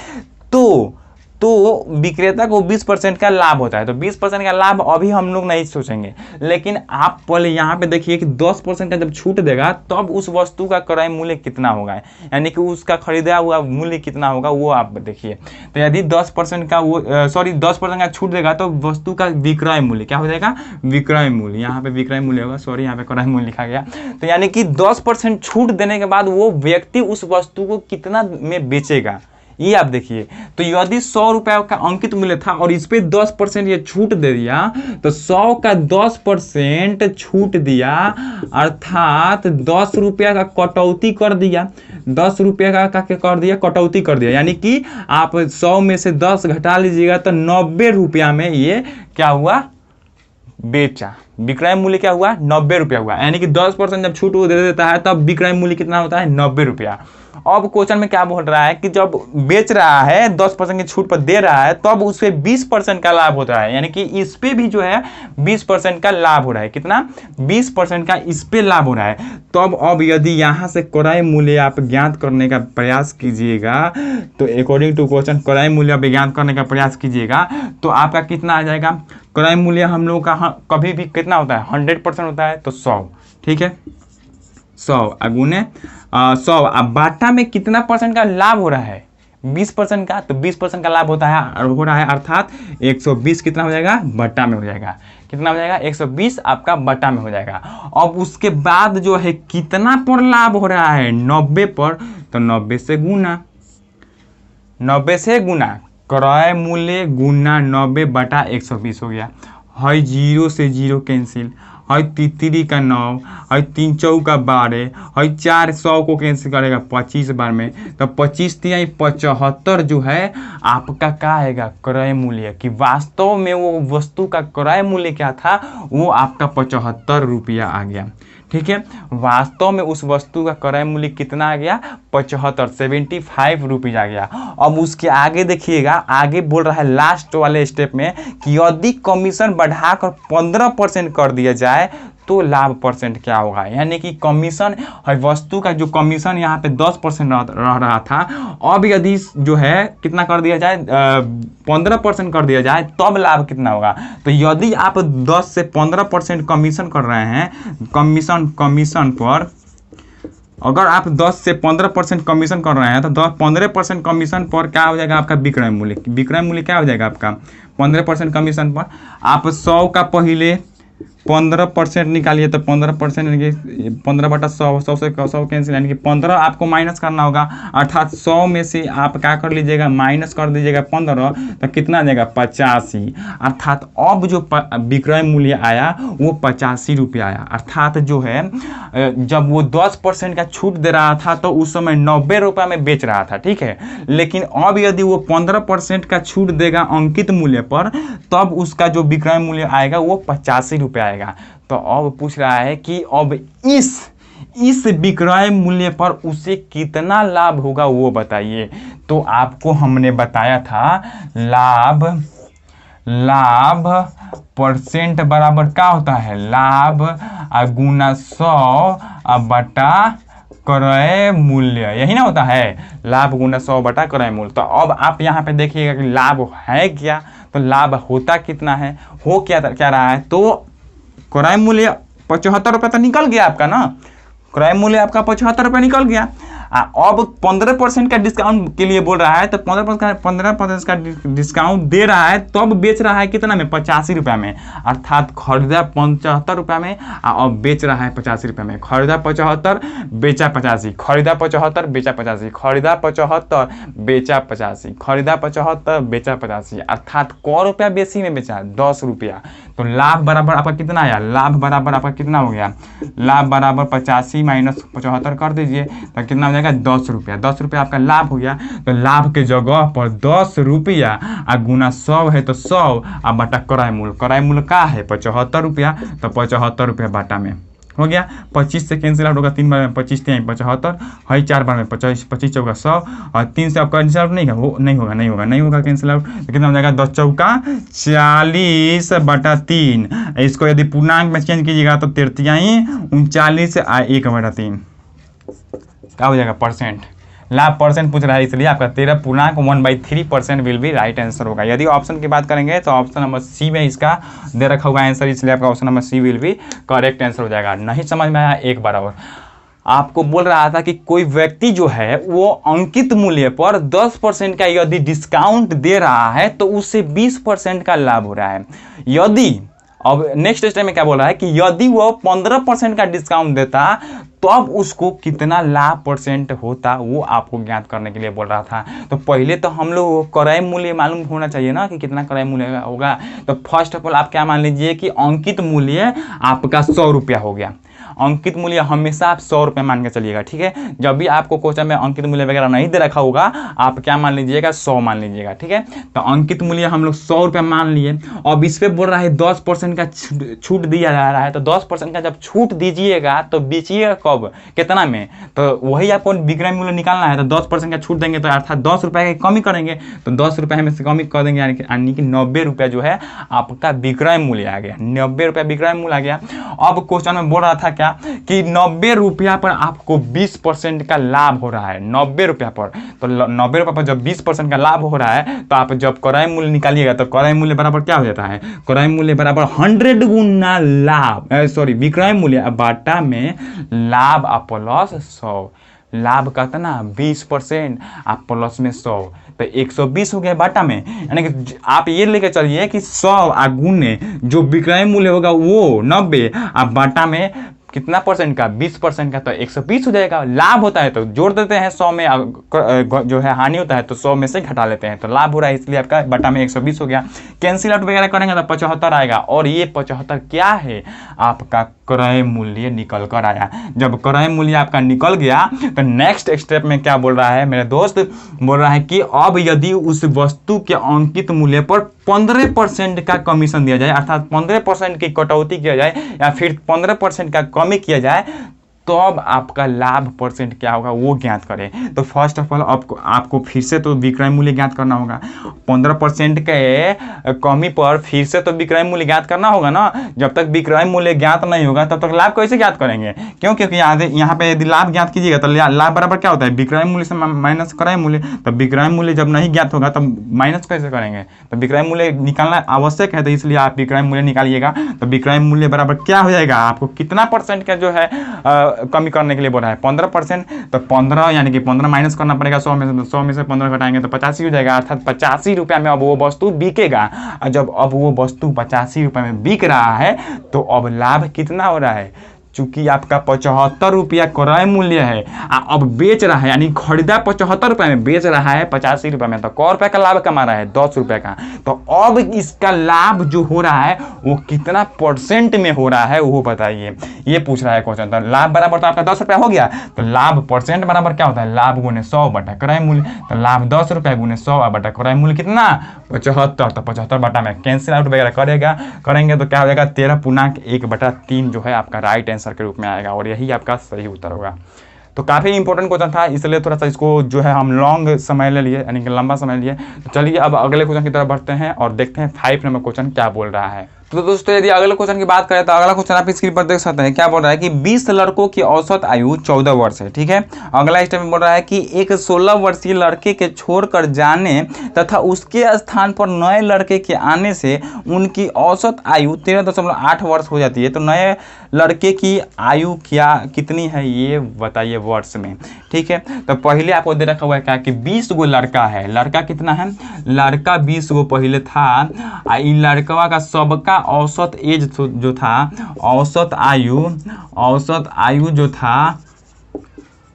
A: तो विक्रेता को 20% का लाभ होता है। तो 20% का लाभ अभी हम लोग नहीं सोचेंगे, लेकिन आप पहले यहाँ पे देखिए कि 10% का जब छूट देगा तब उस वस्तु का क्रय मूल्य कितना होगा, यानी कि उसका खरीदा हुआ मूल्य कितना होगा वो आप देखिए। तो यदि 10% का छूट देगा तो वस्तु का विक्रय मूल्य क्या हो जाएगा, विक्रय मूल्य, यहाँ पे विक्रय मूल्य होगा, सॉरी यहाँ पे क्रय मूल्य लिखा गया। तो यानी कि 10% छूट देने के बाद वो व्यक्ति उस वस्तु को कितना में बेचेगा, ये आप देखिए। तो यदि 100 रुपया का अंकित मूल्य था और इस पे 10% ये छूट दे दिया तो 100 का 10% छूट दिया, अर्थात 10 रुपया का कटौती कर दिया, 10 रुपया का कर दिया, कटौती कर दिया। यानी कि आप 100 में से 10 घटा लीजिएगा तो 90 रुपया में ये क्या हुआ, बेचा। विक्रय मूल्य क्या हुआ, 90 रुपया हुआ। यानी कि 10% जब छूट वो दे देता है तब विक्रय मूल्य कितना होता है, 90 रुपया। अब क्वेश्चन में क्या बोल रहा है कि जब बेच रहा है 10% की छूट पर दे रहा है तब उसपे 20% का लाभ होता है, यानी कि इस पे भी जो है 20% का लाभ हो रहा है। कितना, 20% का इस पे लाभ हो रहा है। तब अब यदि यहाँ से क्रय मूल्य आप ज्ञात करने का प्रयास कीजिएगा तो अकॉर्डिंग टू क्वेश्चन क्रय मूल्य आप ज्ञात करने का प्रयास कीजिएगा तो आपका कितना आ जाएगा, क्रय मूल्य हम लोग का कभी भी कितना होता है, 100% होता है, तो 100, ठीक है, 100 अगुने 100। अब बाटा में कितना परसेंट का लाभ हो रहा है, 20% का, तो 20% का लाभ होता है, हो रहा है, अर्थात 120 कितना हो जाएगा, बट्टा में हो जाएगा। कितना हो जाएगा, 120 आपका बट्टा में हो जाएगा। अब उसके बाद जो है कितना पर लाभ हो रहा है, 90 पर, तो 90 से गुना, 90 से गुना, क्रय मूल्य गुना 90 बटा 120 हो गया। है 0 से 0 कैंसिल, है 3 का 9, है 3 चौका 12, है 4 100 को कैंसिल करेगा 25 बार में, तो 25 तिहाई 75 जो है आपका क्या आएगा, क्रय मूल्य। कि वास्तव में वो वस्तु का क्रय मूल्य क्या था, वो आपका 75 रुपया आ गया। ठीक है, वास्तव में उस वस्तु का क्रय मूल्य कितना आ गया, 75 रुपीज आ गया। अब उसके आगे देखिएगा, आगे बोल रहा है लास्ट वाले स्टेप में कि यदि कमीशन बढ़ाकर 15% कर दिया जाए तो लाभ परसेंट क्या होगा। यानी कि कमीशन, वस्तु का जो कमीशन यहाँ पे 10% रह रहा था, अब यदि जो है कितना कर दिया जाए, 15% कर दिया जाए, तब लाभ कितना होगा। तो यदि आप 10 से 15% कमीशन कर रहे हैं, कमीशन पर अगर आप 10 से 15% कमीशन कर रहे हैं, तो 15% कमीशन पर क्या हो जाएगा आपका विक्रय मूल्य। विक्रय मूल्य क्या हो जाएगा आपका, 15% कमीशन पर आप 100 का पहले 15% निकालिए, तो 15% यानी कि 15 बटा 100, 100 से 100 कैंसिल, यानी कि 15 आपको माइनस करना होगा। अर्थात 100 में से आप क्या कर लीजिएगा, माइनस कर दीजिएगा 15, तो कितना आ जाएगा, 85। अर्थात अब जो विक्रय मूल्य आया वो 85 रुपया आया। अर्थात जो है जब वो 10% का छूट दे रहा था तो उस समय 90 रुपये में बेच रहा था, ठीक है। लेकिन अब यदि वो 15% का छूट देगा अंकित मूल्य पर, तब उसका जो विक्रय मूल्य आएगा वो 85 रुपये आएगा। तो अब पूछ रहा है कि अब इस विक्रय मूल्य पर उसे कितना लाभ होगा वो बताइए। तो आपको हमने बताया था लाभ परसेंट बराबर क्या होता है, लाभ गुना 100 बटा क्रय मूल्य, यही ना होता है, लाभ गुना 100 बटा क्रय मूल्य। तो अब आप यहाँ पे देखिएगा कि लाभ है क्या, तो लाभ होता कितना है, हो क्या रहा है, तो क्रय मूल्य 75 रुपये तो निकल गया आपका ना, क्रय मूल्य आपका 75 रुपये निकल गया। अब 15% का डिस्काउंट के लिए बोल रहा है, तो 15% का डिस्काउंट दे रहा है, तब बेच रहा है कितना में, 85 रुपये में। अर्थात खरीदा 75 रुपये में और बेच रहा है 85 रुपये में। खरीदा 75 बेचा 85, खरीदा 75 बेचा 85, खरीदा 75 बेचा 85, खरीदा 75 बेचा 85, अर्थात क रुपया बेसी में बेचा, 10 रुपया। तो लाभ बराबर आपका कितना आया, लाभ बराबर आपका कितना हो गया, लाभ बराबर 85 माइनस 75 कर दीजिए, तो कितना हो जाएगा, 10 रुपया। 10 रुपया आपका लाभ हो गया। तो लाभ के जगह पर 10 रुपया गुना 100 है, तो 100 बटा क्रय मूल्य का है 75 रुपया, तो 75 रुपया बाटा में हो गया। 25 से कैंसिल आउट होगा, 3 बार में 25 3 75 है, 4 बार में 25 चौका 100 और 3 से आपका कैंसिल आउट नहीं होगा कैंसिल आउट। तो कितना हो जाएगा, 10 चौका 40 बटा 3। इसको यदि पूर्णांक में चेंज कीजिएगा तो 39 1 बटा 3 क्या हो जाएगा, परसेंट। लाभ परसेंट पूछ रहा है, इसलिए आपका 13.1/3% विल बी राइट आंसर होगा। यदि ऑप्शन की बात करेंगे तो ऑप्शन नंबर सी में इसका दे रखा हुआ आंसर, इसलिए आपका option number C will be correct answer हो जाएगा। नहीं समझ में आया, एक बार और आपको बोल रहा था कि कोई व्यक्ति जो है वो अंकित मूल्य पर 10% का यदि डिस्काउंट दे रहा है तो उससे 20% का लाभ हो रहा है। यदि अब नेक्स्ट स्टेप में क्या बोल रहा है कि यदि वो 15% का डिस्काउंट देता तो अब उसको कितना लाभ परसेंट होता, वो आपको ज्ञात करने के लिए बोल रहा था। तो पहले तो हम लोग क्रय मूल्य मालूम होना चाहिए ना कि कितना क्रय मूल्य होगा। तो फर्स्ट ऑफ ऑल आप क्या मान लीजिए कि अंकित मूल्य आपका 100 रुपया हो गया। अंकित मूल्य हमेशा आप 100 रुपये मान के चलिएगा, ठीक है। जब भी आपको क्वेश्चन में अंकित मूल्य वगैरह नहीं दे रखा होगा, आप क्या मान लीजिएगा, 100 मान लीजिएगा, ठीक है। तो अंकित मूल्य हम लोग 100 रुपये मान लिए। अब इस पे बोल रहा है 10% का छूट दिया जा रहा है, तो 10% का जब छूट दीजिएगा तो बेचिएगा कब, कितना में, तो वही आपको विक्रय मूल्य निकालना है। तो 10% का छूट देंगे तो अर्थात 10 रुपये की कमी करेंगे, तो 10 रुपये में से कमी कर देंगे, यानी कि 90 रुपया जो है आपका विक्रय मूल्य आ गया, 90 रुपया विक्रय मूल्य आ गया। अब क्वेश्चन में बोल रहा था कि 90 रुपया पर आपको 20% का लाभ हो रहा है, 90 रुपया पर। तो 90 रुपये पर जब 20% का लाभ हो रहा है तो आप जब क्रय मूल्य निकालिएगा तो क्रय मूल्य बराबर क्या हो जाता है, क्रय मूल्य बराबर 100 गुना लाभ, विक्रय मूल्य बाटा में लाभ प्लस 100, लाभ कितना 20% आप प्लस में 100 तो 120 हो गया बाटा में। यानी कि आप ये लेके चलिए कि 100 गुने जो विक्रय मूल्य होगा वो 90 आप बाटा में कितना परसेंट का 20% का तो 120 हो जाएगा। लाभ होता है तो जोड़ देते हैं 100 में, जो है हानि होता है तो 100 में से घटा लेते हैं तो लाभ हो रहा है, इसलिए आपका बटा में 120 हो गया। कैंसिल आउट वगैरह करेंगे तो 75 आएगा और ये 75 क्या है आपका क्रय मूल्य निकल कर आया। जब क्रय मूल्य आपका निकल गया तो नेक्स्ट स्टेप में क्या बोल रहा है मेरे दोस्त, बोल रहा है कि अब यदि उस वस्तु के अंकित मूल्य पर 15% का कमीशन दिया जाए, अर्थात 15% की कटौती किया जाए या फिर 15% का कमी किया जाए तो अब आपका लाभ परसेंट क्या होगा वो ज्ञात करें। तो फर्स्ट ऑफ ऑल आपको फिर से तो विक्रय मूल्य ज्ञात करना होगा। 15% के कमी पर फिर से तो विक्रय मूल्य ज्ञात करना होगा ना। जब तक विक्रय मूल्य ज्ञात नहीं होगा तब तक लाभ कैसे ज्ञात करेंगे? क्यों? क्योंकि यहाँ पे यदि लाभ ज्ञात कीजिएगा तो लाभ बराबर क्या होता है विक्रय मूल्य से माइनस क्रय मूल्य। तो विक्रय मूल्य जब नहीं ज्ञात होगा तब माइनस कैसे करेंगे? तो विक्रय मूल्य निकालना आवश्यक है, तो इसलिए आप विक्रय मूल्य निकालिएगा। तो विक्रय मूल्य बराबर क्या हो जाएगा, आपको कितना परसेंट का जो है कमी करने के लिए बोल रहा है 15%। तो 15 यानी कि 15 माइनस करना पड़ेगा 100 में से, तो 100 में से 15 घटाएंगे तो 85 हो जाएगा, अर्थात 85 रुपये में अब वो वस्तु बिकेगा। और जब अब वो वस्तु 85 रुपये में बिक रहा है तो अब लाभ कितना हो रहा है? चूंकि आपका 75 रुपया क्रय मूल्य है, अब बेच रहा है यानी खरीदा 75 रुपये में, बेच रहा है 85 रुपये में, तो कै रुपये का लाभ कमा रहा है 10 रुपये का। तो अब इसका लाभ जो हो रहा है वो कितना परसेंट में हो रहा है वो बताइए, ये पूछ रहा है क्वेश्चन। तो लाभ बराबर तो आपका 10 रुपया हो गया, तो लाभ परसेंट बराबर क्या होता है लाभ गुने 100 बटा क्रय मूल्य। तो लाभ 10 रुपये गुने 100 बटा क्रय मूल्य कितना 75। तो 75 बटा में कैंसिल आउट वगैरह करेंगे तो क्या हो जाएगा 13/1/3 जो है आपका राइट आंसर के रूप में आएगा और यही आपका सही उत्तर होगा। तो काफ़ी इंपॉर्टेंट क्वेश्चन था, इसलिए थोड़ा सा इसको जो है हम लॉन्ग समय ले लिए, यानी कि लंबा समय लिए। तो चलिए अब अगले क्वेश्चन की तरफ बढ़ते हैं और देखते हैं 5 नंबर क्वेश्चन क्या बोल रहा है। तो दोस्तों यदि अगले क्वेश्चन की बात करें तो अगला क्वेश्चन आप स्क्रीन पर देख सकते हैं। क्या बोल रहा है कि 20 लड़कों की औसत आयु 14 वर्ष है, ठीक है। अगला स्टेप में बोल रहा है कि एक 16 वर्षीय लड़के के छोड़कर जाने तथा उसके स्थान पर नए लड़के के आने से उनकी औसत आयु 13.8 वर्ष हो जाती है। तो नए लड़के की आयु कितनी है ये बताइए वर्ष में, ठीक है। तो पहले आपको दे रखा हुआ है क्या कि 20 गो लड़का है, लड़का कितना है, लड़का 20 गो पहले था। लड़कवा का सबका औसत एज जो था, औसत आयु जो था,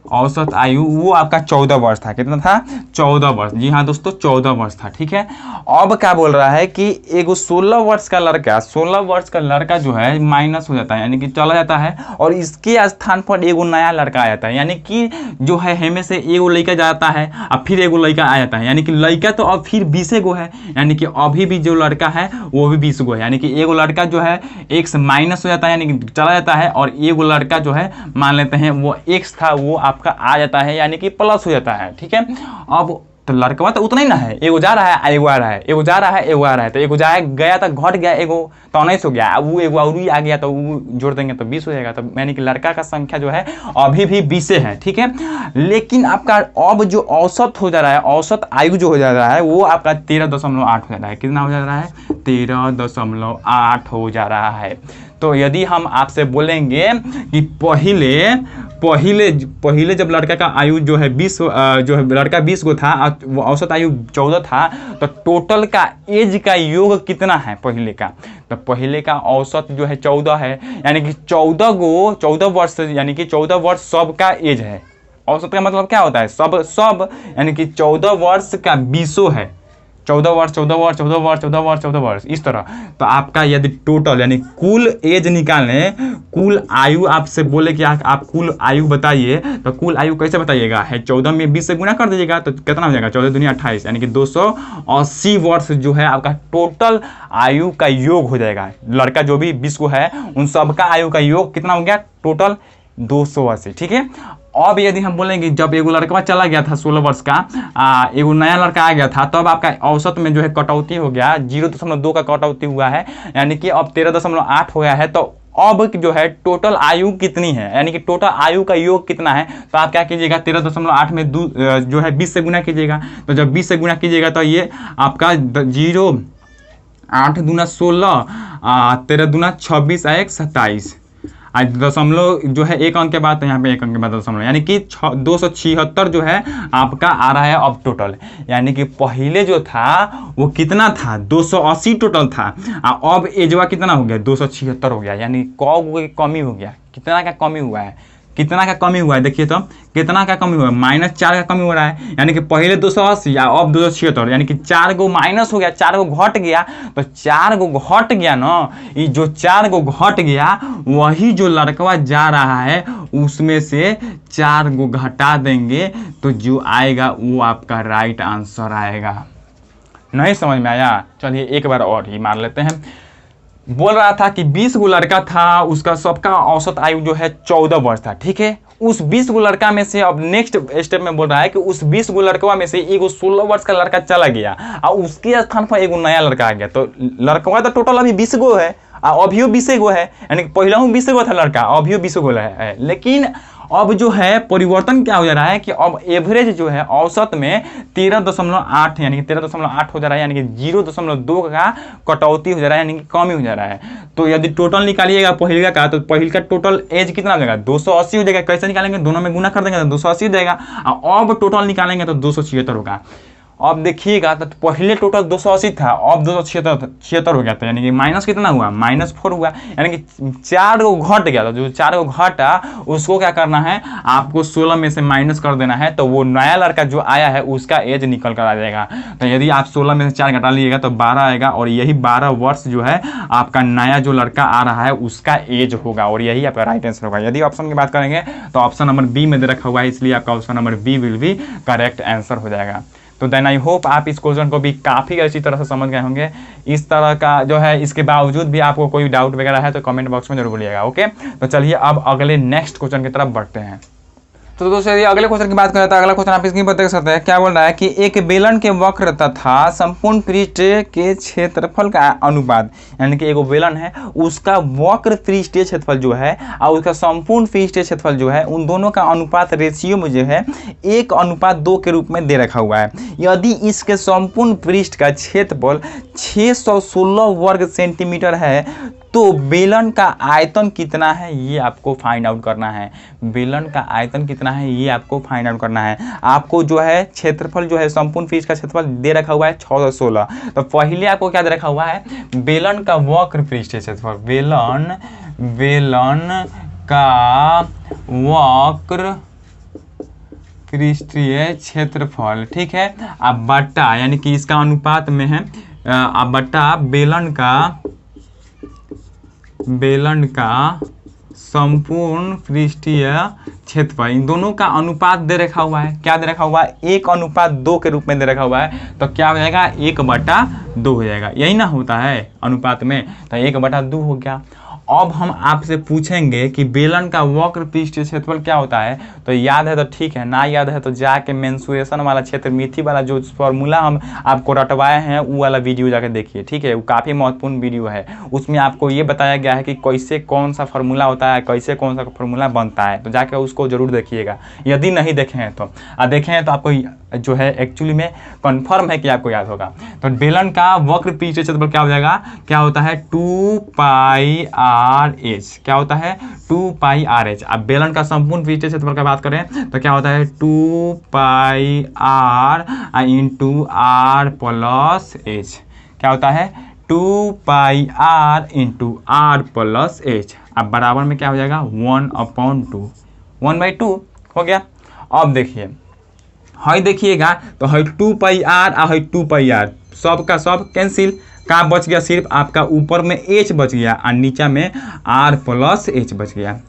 A: औसत आयु वो आपका 14 वर्ष था। कितना था 14 वर्ष, जी हाँ दोस्तों 14 वर्ष था, ठीक है। अब क्या बोल रहा है कि एगो 16 वर्ष का लड़का जो है माइनस हो जाता है, यानी कि चला जाता है और इसके स्थान पर एगो नया लड़का आ जाता है। यानी कि जो है हमें से एगो लड़का जाता है और फिर एगो लड़का आ जाता है, यानी कि लड़का तो अब फिर 20 गो है, यानी कि अभी भी जो लड़का है वो भी 20 गो है। यानी कि एगो लड़का जो है x माइनस हो जाता है, यानी कि चला जाता है, और एगो लड़का जो है मान लेते हैं वो x था वो आपका आ जाता है, यानी कि प्लस हो जाता है, ठीक है। अब तो लड़का तो उतना ही ना है, एगो जा रहा है एगो आ रहा है, एगो जा रहा है एगो आ रहा है, तो एगो गया तो घट गया, एगो तो 19 हो गया, वो एगो और आ गया तो वो जोड़ देंगे तो 20 हो जाएगा। तो यानी कि लड़का का संख्या जो है अभी भी 20 है, ठीक है। लेकिन आपका अब जो औसत हो जा रहा है, औसत आयु जो हो जा रहा है वो आपका 13.8 हो जा रहा है। कितना हो जा रहा है 13.8 हो जा रहा है। तो यदि हम आपसे बोलेंगे कि पहले जब लड़का का आयु जो है 20 जो है लड़का 20 गो था, औसत आयु 14 था, तो टोटल का एज का योग कितना है पहले का? तो पहले का औसत जो है 14 है, यानी कि 14 वर्ष, यानी कि 14 वर्ष सबका एज है। औसत का मतलब क्या होता है सब, यानी कि 14 वर्ष का 20 है, 14 वर्ष इस तरह। तो आपका यदि टोटल यानी कुल एज निकालें, कुल आयु आपसे बोले कि आप कुल आयु बताइए, तो कुल आयु कैसे बताइएगा है 14 में 20 से गुना कर दीजिएगा तो कितना हो जाएगा 14 दूनी 28, यानी कि 280 वर्ष जो है आपका टोटल आयु का योग हो जाएगा। लड़का जो भी 20 को है उन सबका आयु का योग कितना हो गया टोटल 280, ठीक है। अब यदि हम बोलेंगे जब एगो लड़का चला गया था 16 वर्ष का, एगो नया लड़का आ गया था, तब आपका औसत में जो है कटौती हो गया, 0.2 का कटौती हुआ है, यानी कि अब 13.8 हो गया है। तो अब जो है टोटल आयु कितनी है, यानी कि टोटल आयु का योग कितना है? तो आप क्या कीजिएगा 13.8 में जो है 20 से गुना कीजिएगा। तो जब 20 से गुना कीजिएगा तो ये आपका 8 दूना 16, 13 दूना 26 1 27, दशमलव जो है 1 अंक के बाद, तो यहाँ पे 1 अंक के बाद दशमलव, यानी कि 276 जो है आपका आ रहा है अब टोटल। यानी कि पहले जो था वो कितना था, 280 टोटल था, अब एजवा कितना हो गया, 276 हो गया। यानी कमी हो गया, कितना का कमी हुआ है, कितना का कमी हुआ है, देखिए तो कितना का कमी हुआ है, -4 का कमी हो रहा है। यानी कि पहले 280 या अब 276, यानी कि 4 गो माइनस हो गया, 4 गो घट गया। तो 4 गो घट गया ना, ये जो 4 गो घट गया वही जो लड़कवा जा रहा है उसमें से 4 गो घटा देंगे तो जो आएगा वो आपका राइट आंसर आएगा। नहीं समझ में आया? चलिए एक बार और ही मान लेते हैं। बोल रहा था कि 20 गो लड़का था, उसका सबका औसत आयु जो है 14 वर्ष था, ठीक है। उस 20 गो लड़का में से अब नेक्स्ट स्टेप में बोल रहा है कि उस 20 गो लड़कवा में से एगो 16 वर्ष का लड़का चला गया और उसके स्थान पर एगो नया लड़का आ गया। तो लड़कवा तो टोटल अभी 20 गो है, अभियो 20 गो है, यानी कि पहला 20 गो था लड़का, अभियो 20 गो है। लेकिन अब जो है परिवर्तन क्या हो जा रहा है कि अब एवरेज जो है औसत में 13.8 यानी कि 13.8 हो जा रहा है, यानी कि 0.2 का कटौती हो जा रहा है, यानी कि कमी हो जा रहा है। तो यदि टोटल निकालिएगा पहिलका का, तो पहिलका टोटल एज कितना हो जाएगा, 280 हो जाएगा। कैसे निकालेंगे, दोनों में गुना कर देंगे तो 280 हो जाएगा, और अब टोटल निकालेंगे तो 276 होगा। अब देखिएगा तो पहले टोटल 280 था, अब 276 हो गया था, यानी कि माइनस कितना हुआ, -4 हुआ, यानी कि 4 गो घट गया था। जो 4 गो घटा उसको क्या करना है, आपको 16 में से माइनस कर देना है, तो वो नया लड़का जो आया है उसका एज निकल कर आ जाएगा। तो यदि आप 16 में से 4 घटा लीजिएगा तो 12 आएगा, और यही 12 वर्ष जो है आपका नया जो लड़का आ रहा है उसका एज होगा, और यही आपका राइट आंसर होगा। यदि ऑप्शन की बात करेंगे तो ऑप्शन नंबर बी में दे रखा हुआ है, इसलिए आपका option number B will be correct answer हो जाएगा। तो देन आई होप आप इस क्वेश्चन को भी काफ़ी अच्छी तरह से समझ गए होंगे। इस तरह का जो है, इसके बावजूद भी आपको कोई डाउट वगैरह है तो कमेंट बॉक्स में जरूर बोलिएगा। ओके, तो चलिए अब अगले नेक्स्ट क्वेश्चन की तरफ बढ़ते हैं। तो दोस्तों यदि अगले क्वेश्चन की बात करें तो अगला क्वेश्चन आप स्क्रीन पर देख सकते हैं। क्या बोल रहा है कि एक बेलन के वक्र तथा संपूर्ण पृष्ठ के क्षेत्रफल का अनुपात, यानी कि एक बेलन है उसका वक्र पृष्ठीय क्षेत्रफल जो है और उसका संपूर्ण पृष्ठीय क्षेत्रफल जो है, उन दोनों का अनुपात रेशियो में जो है 1:2 के रूप में दे रखा हुआ है। यदि इसके संपूर्ण पृष्ठ का क्षेत्रफल 616 वर्ग सेंटीमीटर है तो बेलन का आयतन कितना है ये आपको फाइंड आउट करना है। बेलन का आयतन कितना है ये आपको फाइंड आउट करना है। आपको जो है क्षेत्रफल जो है संपूर्ण पृष्ठ का क्षेत्रफल दे रखा हुआ है 616। तो पहले आपको क्या दे रखा हुआ है, बेलन का वक्र पृष्ठीय क्षेत्रफल, बेलन का वक्र पृष्ठीय क्षेत्रफल, ठीक है। अब बट्टा यानी कि इसका अनुपात में है, अब बट्टा बेलन का संपूर्ण पृष्ठीय क्षेत्रफल, इन दोनों का अनुपात दे रखा हुआ है। क्या दे रखा हुआ है, 1:2 के रूप में दे रखा हुआ है। तो क्या हो जाएगा, 1/2 हो जाएगा। यही ना होता है अनुपात में, तो 1/2 हो गया। अब हम आपसे पूछेंगे कि बेलन का वक्र पृष्ठीय क्षेत्रफल क्या होता है। तो याद है तो ठीक है, ना याद है तो जाके मेंसुरेशन वाला क्षेत्र मिथि वाला जो फॉर्मूला हम आपको रटवाए हैं वो वाला वीडियो जाके देखिए, ठीक है। वो काफ़ी महत्वपूर्ण वीडियो है, उसमें आपको ये बताया गया है कि कैसे कौन सा फार्मूला होता है, कैसे कौन सा फार्मूला बनता है। तो जाके उसको जरूर देखिएगा, यदि नहीं देखे हैं तो, देखे हैं तो आपको जो है एक्चुअली में कंफर्म है कि आपको याद होगा। तो बेलन का वक्र पृष्ठीय क्षेत्रफल क्या हो जाएगा, क्या होता है 2πr/h, क्या होता है 2πr/h। अब बेलन का संपूर्ण पृष्ठीय क्षेत्रफल की बात करें तो क्या होता है 2πr/r+h, क्या होता है 2πr/r+h। अब बराबर में क्या हो जाएगा 1/2, 1/2 हो गया। अब देखिए है, देखिएगा तो है 2πr और है 2πr, सब का सब कैंसिल, का बच गया सिर्फ आपका ऊपर में h बच गया और नीचे में r+h बच गया,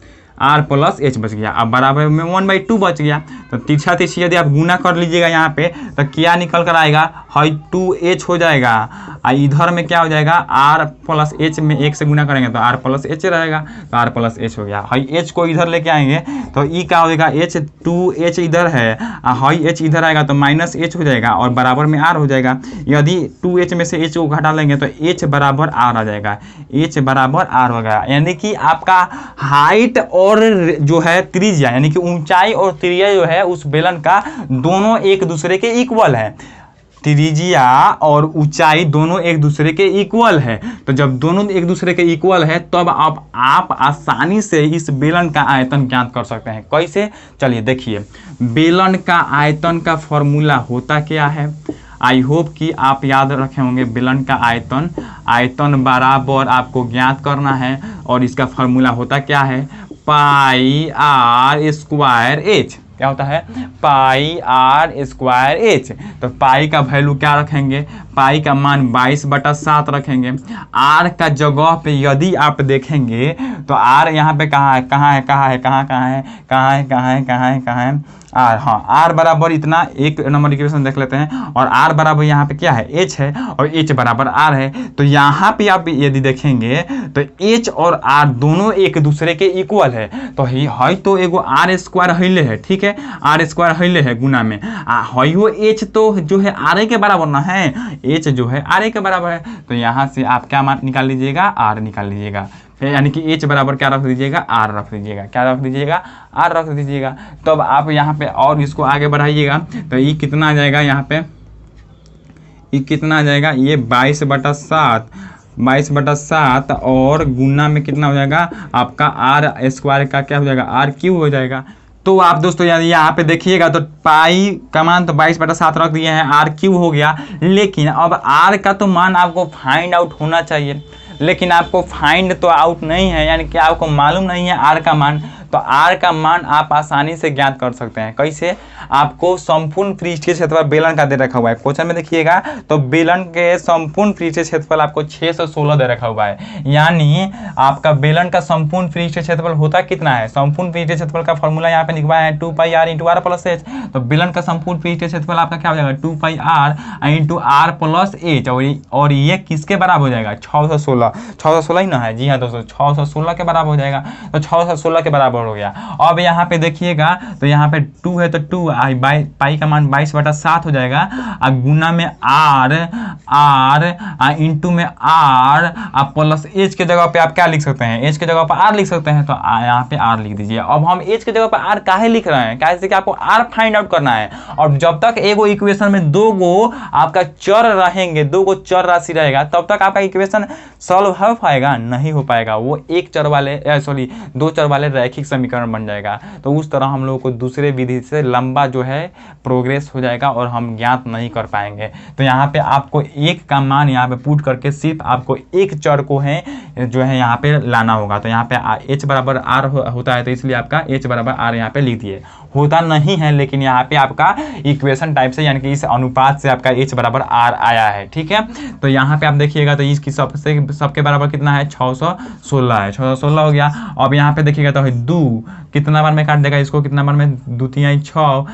A: r+h बच गया। अब बराबर में 1/2 बच गया। तो तिरछा तिरछी यदि आप गुना कर लीजिएगा यहाँ पे तो क्या निकल कर आएगा, है 2h हो जाएगा और इधर में क्या हो जाएगा r+h में 1 से गुना करेंगे तो r+h रहेगा, तो r+h हो गया। है h को इधर लेके आएंगे तो ई क्या हो जाएगा h, 2h इधर है और है h इधर आएगा तो -h हो जाएगा और बराबर में r हो जाएगा। यदि 2h में से h को घटा लेंगे तो h बराबर r आ जाएगा, h बराबर r हो गया। यानी कि आपका हाइट और जो है त्रिज्या, यानी कि ऊंचाई और त्रिज्या जो है उस बेलन का दोनों एक दूसरे के इक्वल है।
B: त्रिज्या और ऊंचाई दोनों एक दूसरे के इक्वल है। तो जब दोनों एक दूसरे के इक्वल है तब आप आसानी से इस बेलन का आयतन ज्ञात कर सकते हैं। कैसे? चलिए देखिए, बेलन का आयतन का फॉर्मूला होता क्या है, आई होप कि आप याद रखे होंगे। बेलन का आयतन बराबर आपको ज्ञात करना है और इसका फॉर्मूला होता क्या है, पाई आर स्क्वायर एच। क्या होता है? पाई आर स्क्वायर एच। तो पाई का वैल्यू क्या रखेंगे, पाई का मान 22/7 रखेंगे। आर का जगह पे यदि आप देखेंगे तो आर यहाँ पे कहाँ है आर, हाँ आर बराबर इतना, एक नंबर इक्वेशन देख लेते हैं। और आर बराबर यहाँ पे क्या है, एच है, और एच बराबर आर है। तो यहाँ पे आप यदि देखेंगे तो एच और आर दोनों एक दूसरे के इक्वल है। तो है तो एगो आर स्क्वायर हईले है, ठीक है, आर स्क्वायर हईले है गुना में हो एच तो जो है आर के बराबर ना है, एच जो है आर के बराबर है। तो यहाँ से आप क्या मान निकाल लीजिएगा, आर निकाल लीजिएगा। यानी कि एच बराबर क्या रख दीजिएगा, आर रख दीजिएगा। क्या रख दीजिएगा, आर रख दीजिएगा। तब आप यहाँ पे और इसको आगे बढ़ाइएगा तो ये कितना आ जाएगा, यहाँ पे ये कितना आ जाएगा, ये 22/7 और गुना में कितना हो जाएगा आपका आर स्क्वायर का क्या हो जाएगा, आर क्यूब हो जाएगा। तो आप दोस्तों यहाँ पे देखिएगा तो पाई का मान तो 22/7 रख दिए हैं, आर क्यूब हो गया। लेकिन अब आर का तो मान आपको फाइंड आउट होना चाहिए, लेकिन आपको फाइंड तो आउट नहीं है, यानी कि आपको मालूम नहीं है आर का मान। तो आर का मान आप आसानी से ज्ञात कर सकते हैं। कैसे? आपको संपूर्ण पृष्ठीय क्षेत्रफल बेलन का दे रखा हुआ है। क्वेश्चन में देखिएगा तो बेलन के संपूर्ण पृष्ठीय क्षेत्रफल आपको 616 दे रखा हुआ है। यानी आपका बेलन का संपूर्ण पृष्ठीय क्षेत्रफल होता कितना है, संपूर्ण पृष्ठीय क्षेत्रफल का फॉर्मूला यहाँ पे लिखवाया है 2πr × r + h। तो बेलन का संपूर्ण पृष्ठीय क्षेत्रफल आपका क्या हो जाएगा, 2πr × r + h। और ये किसके बराबर हो जाएगा, 616 ही ना है, जी हाँ दोस्तों 616 के बराबर हो जाएगा। तो 616 के बराबर हो गया। अब यहाँ पे देखिएगा तो यहाँ पे 2 है तो 2 पाई का मान 22/7 हो जाएगा। गुना में आर इंटू में आर प्लस एच के जगह पे आप क्या लिख सकते हैं, एच के जगह पर आर लिख सकते हैं। तो यहाँ पे आर लिख दीजिए। अब हम एच के जगह पर आर काहे लिख रहे हैं, कैसे कि आपको आर फाइंड आउट करना है। और जब तक एगो इक्वेशन में दो गो आपका चर रहेंगे, दो गो चर राशि रहेगा, तब तक आपका इक्वेशन सॉल्व हो पाएगा, नहीं हो पाएगा। वो दो चर वाले रैखिक समीकरण बन जाएगा। तो उस तरह हम लोगों को दूसरे विधि से लंबा जो है प्रोग्रेस हो जाएगा और हम ज्ञात नहीं कर पाएंगे। तो यहाँ पे आपको एक का मान यहाँ पे पुट करके सिर्फ आपको एक चर को है जो है यहाँ पे लाना होगा। तो यहाँ पे h बराबर आर होता है, तो इसलिए आपका h बराबर आर यहाँ पे लिख दिए। होता नहीं है लेकिन यहाँ पे आपका इक्वेशन टाइप से, यानी कि इस अनुपात से आपका h बराबर आर आया है, ठीक है। तो यहाँ पे आप देखिएगा तो इसकी सबके बराबर कितना है, 616 है, 616 हो गया। अब यहाँ पे देखिएगा तो 2 कितना बार में काट देगा इसको, कितना बार में, 2 3 6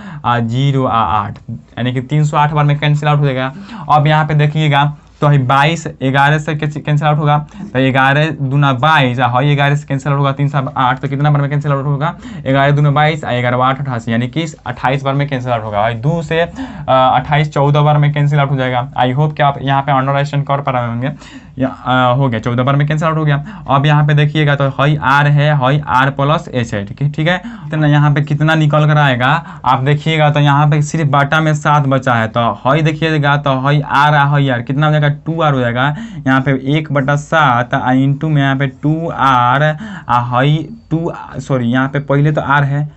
B: 0 8, यानी कि 308 बार में कैंसिल आउट हो जाएगा। अब यहाँ पे देखिएगा तो 22 11 से कैंसिल आउट होगा, तो 11 दूना 22 है, 11 से कैंसिल आउट होगा, 3 7 8, तो कितना बार में कैंसिल आउट होगा, 11 दूना 22 11 8 88, यानी कि 28 बार में कैंसिल आउट होगा। 2 से 28 14 बार में कैंसिल आउट हो जाएगा। आई होप कि आप यहाँ पे अंडरस्टैंड कर पा रहे होंगे। हो गया, 14 बार में कैंसिल आउट हो गया। अब यहाँ पे देखिएगा तो हई आर है, हई आर प्लस एच है, ठीक है। तो यहाँ पे कितना निकल कर आएगा आप देखिएगा तो यहाँ पे सिर्फ बाटा में 7 बचा है। तो हई देखिएगा तो हई आर हई आर कितना हो जाएगा, 2r हो जाएगा। यहाँ पे 1/7 इंटू में यहाँ पे 2r हई 2 सॉरी यहाँ पे पहले तो r है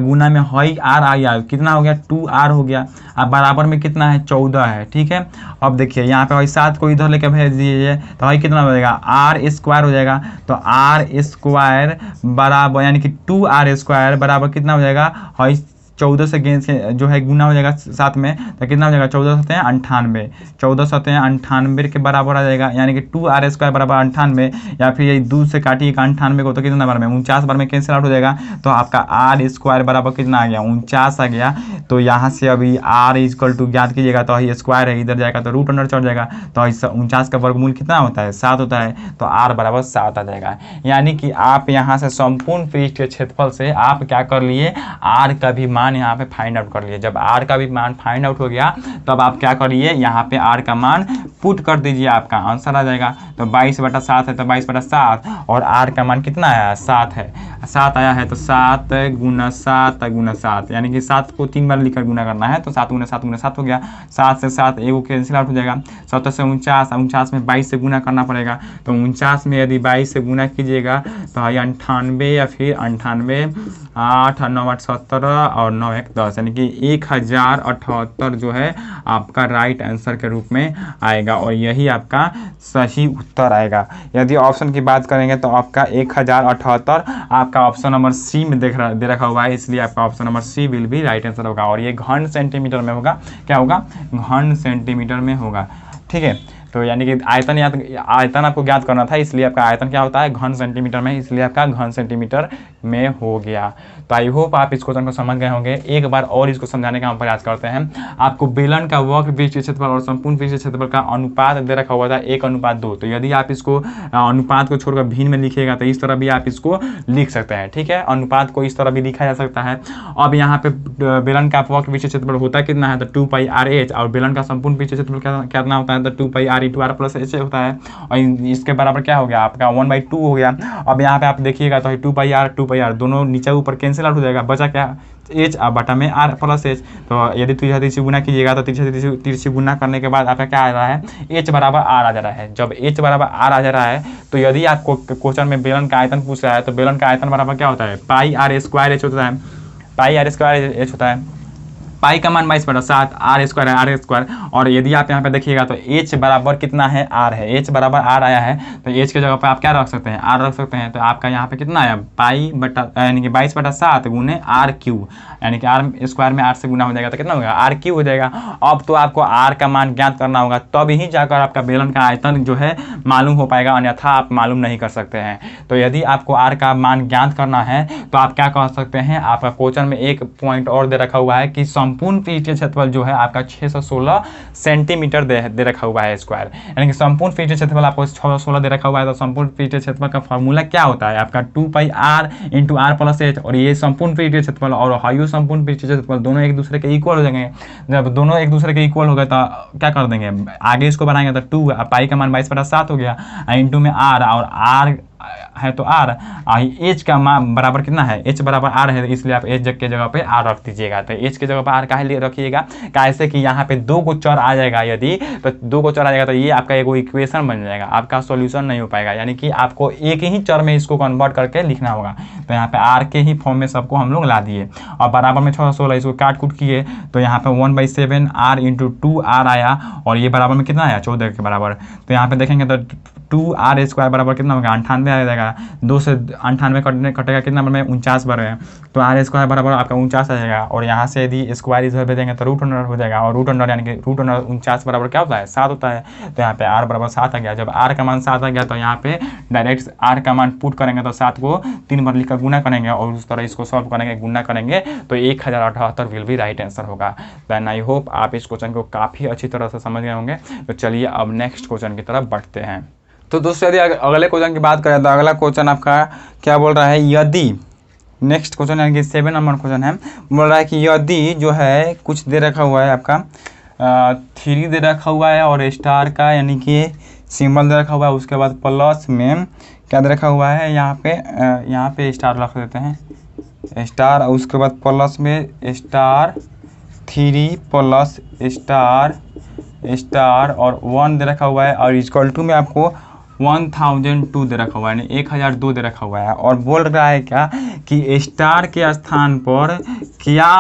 B: गुना में हई आर आई आर कितना हो गया, 2r हो गया। अब बराबर में कितना है, 14 है, ठीक है। अब देखिए यहाँ पे हई 7 को इधर लेके भेज दीजिए तो हई कितना हो जाएगा, आर स्क्वायर हो जाएगा। तो आर स्क्वायर बराबर यानी कि 2r स्क्वायर बराबर कितना हो जाएगा, हई 14 से जो है गुना हो जाएगा 7 में, तो कितना हो जाएगा, 14 7 98, 14 7 98 के बराबर आ जाएगा। यानी कि 2r स्क्वायर बराबर 98, या फिर ये 2 से काटिए 98 को तो कितना बार में, 49 बार में कैंसिल आउट हो जाएगा। तो आपका आर स्क्वायर बराबर कितना आ गया, 49 आ गया। तो यहाँ से अभी आर इक्वल टू ज्ञात कीजिएगा तो ये स्क्वायर है, इधर जाएगा तो रूट अंडर चढ़ जाएगा। तो 49 का वर्गमूल कितना होता है, 7 होता है। तो आर बराबर 7 आ जाएगा। यानी कि आप यहाँ से संपूर्ण पृष्ठीय क्षेत्रफल से आप क्या कर लिए, आर का भी मान मान यहाँ पे फाइंड आउट कर लिए। जब r का भी मान फाइंड आउट हो गया तब आप क्या करिए, यहाँ पे r का मान पुट कर दीजिए, आपका आंसर आ जाएगा। तो 22/7 है तो 22/7 और r का मान कितना आया, 7 है, 7 आया है तो 7 गुना 7 गुना 7, यानी कि 7 को 3 बार लिखकर गुना करना है। तो 7 गुना 7 गुना 7 हो गया, 7 से 7 एगो कैंसिल आउट हो जाएगा। 17 से 49, 49 में 22 से गुना करना पड़ेगा। तो 49 में यदि 22 से गुना कीजिएगा तो ये 98 या फिर 98, 8 9 8 17 और 9 1 10, यानी कि 1078 जो है आपका राइट आंसर के रूप में आएगा और यही आपका सही उत्तर आएगा। यदि ऑप्शन की बात करेंगे तो आपका 1078 आपका ऑप्शन नंबर सी में दे रखा हुआ है, इसलिए आपका ऑप्शन नंबर सी विल भी राइट आंसर होगा। और ये घन सेंटीमीटर में होगा, क्या होगा, घन सेंटीमीटर में होगा। ठीक है, तो यानी कि आयतन आपको ज्ञात करना था, इसलिए आपका आयतन क्या होता है, घन सेंटीमीटर में, इसलिए आपका घन सेंटीमीटर में हो गया। तो आई होप आप इस क्वेश्चन को समझ गए होंगे। एक बार और इसको समझाने का हम प्रयास करते हैं। आपको बेलन का वक्र पृष्ठीय क्षेत्रफल और संपूर्ण पृष्ठीय क्षेत्रफल का अनुपात दे रखा हुआ था 1:2। तो यदि आप इसको अनुपात को छोड़कर भिन्न में लिखिएगा तो इस तरह भी आप इसको लिख सकते हैं। ठीक है, अनुपात को इस तरह भी लिखा जा सकता है। अब यहाँ पे बेलन का वक्र पृष्ठीय क्षेत्रफल होता कितना है, तो 2πr/h, और बेलन का संपूर्ण पृष्ठीय क्षेत्रफल कितना होता है, तो 2πr/r+h होता है। और इसके बराबर क्या हो गया, आपका 1/2 हो गया। अब यहाँ पे आप देखिएगा तो 2πr दोनों नीचे ऊपर कैंसिल आउट हो जाएगा, बचा क्या, h और बटा में r+h। तो यदि तिरछी गुना कीजिएगा तो तिरछी गुना करने के बाद आपका क्या आ रहा है, h बराबर r आ जा रहा है। जब h बराबर r आ जा रहा है तो यदि आपको क्वेश्चन में बेलन का आयतन पूछ रहा है तो बेलन का आयतन बराबर क्या होता है, πr² होता है, πr² होता है। पाई का मान 22/7, r² और यदि आप यहाँ पे देखिएगा तो h बराबर कितना है, r है, h बराबर r आया है तो h के जगह पे आप क्या रख सकते हैं, r रख सकते हैं। तो आपका यहाँ पे कितना आया, यानी कि 22/7 गुने r3, यानी कि r² में r से गुना हो जाएगा तो कितना होगा, r3 हो जाएगा। अब तो आपको r का मान ज्ञात करना होगा, तब ही जाकर आपका बेलन का आयतन जो है मालूम हो पाएगा, अन्यथा आप मालूम नहीं कर सकते हैं। तो यदि आपको r का मान ज्ञात करना है तो आप क्या कर सकते हैं, आपका क्वेश्चन में एक पॉइंट और दे रखा हुआ है कि संपूर्ण पृष्ठीय क्षेत्रफल जो है आपका 616 सेंटीमीटर दे रखा हुआ है स्क्वायर, यानी कि संपूर्ण पृष्ठीय क्षेत्रफल आपको 616 दे रखा हुआ है। तो संपूर्ण पृष्ठीय क्षेत्रफल का फॉर्मूला क्या होता है, आपका 2πr/r+h, और ये संपूर्ण पृष्ठीय क्षेत्रफल और हाइयो संपूर्ण पृष्ठीय क्षेत्रफल दोनों एक दूसरे के इक्वल हो जाएंगे। जब दोनों एक दूसरे के इक्वल हो गए तो क्या कर देंगे, आगे इसको बनाएंगे तो 2 पाई का मान 22/7 हो गया, इंटू में r, और r है तो r, h का मान बराबर कितना है, h बराबर r है, इसलिए आप h के जगह पे r रख दीजिएगा। तो h के जगह पे r काहे लिए रखिएगा, कैसे कि यहाँ पे 2 को चर आ जाएगा, यदि तो 2 को चर आ जाएगा तो ये आपका एगो इक्वेशन बन जाएगा, आपका सॉल्यूशन नहीं हो पाएगा, यानी कि आपको एक ही चर में इसको कन्वर्ट करके लिखना होगा। तो यहाँ पे r के ही फॉर्म में सबको हम लोग ला दिए और बराबर में 616 इसको काट कूट किए तो यहाँ पे 1/7 r × 2r आया और ये बराबर में कितना आया, 14 के बराबर। तो यहाँ पे देखेंगे तो 2r² बराबर कितना होगा, 98 आ जाएगा, 2 से 98 कटेगा कितना में 49 बार है, तो r² बराबर आपका 49 आ जाएगा। और यहाँ से यदि स्क्वायर इधर भेजेंगे तो √अंडर हो जाएगा, और √अंडर यानी कि √49 बराबर क्या होता है, 7 होता है। तो यहाँ पे r बराबर 7 आ गया। जब r का मान 7 आ गया तो यहाँ पे डायरेक्ट r का मान पुट करेंगे तो 7 को 3 बार लिखकर गुना करेंगे और उस तरह इसको सॉल्व करेंगे, गुना करेंगे तो 1078 विल भी राइट आंसर होगा। देन आई होप आप इस क्वेश्चन को काफ़ी अच्छी तरह से समझ गए होंगे। तो चलिए अब नेक्स्ट क्वेश्चन की तरफ बढ़ते हैं। तो दोस्तों यदि अगले क्वेश्चन की बात करें तो अगला क्वेश्चन आपका क्या बोल रहा है, यदि नेक्स्ट क्वेश्चन यानी कि 7 नंबर क्वेश्चन है, बोल रहा है कि यदि जो है कुछ दे रखा हुआ है आपका 3 दे रखा हुआ है और स्टार का यानी कि सिंबल दे रखा हुआ है, उसके बाद प्लस में क्या दे रखा हुआ है, यहाँ पे स्टार रख देते हैं स्टार, और उसके बाद प्लस में स्टार 3 प्लस स्टार और 1 दे रखा हुआ है, और इक्वल टू में आपको 1002 दे रखा हुआ है, यानी 1002 दे रखा हुआ है। और बोल रहा है क्या कि स्टार के स्थान पर क्या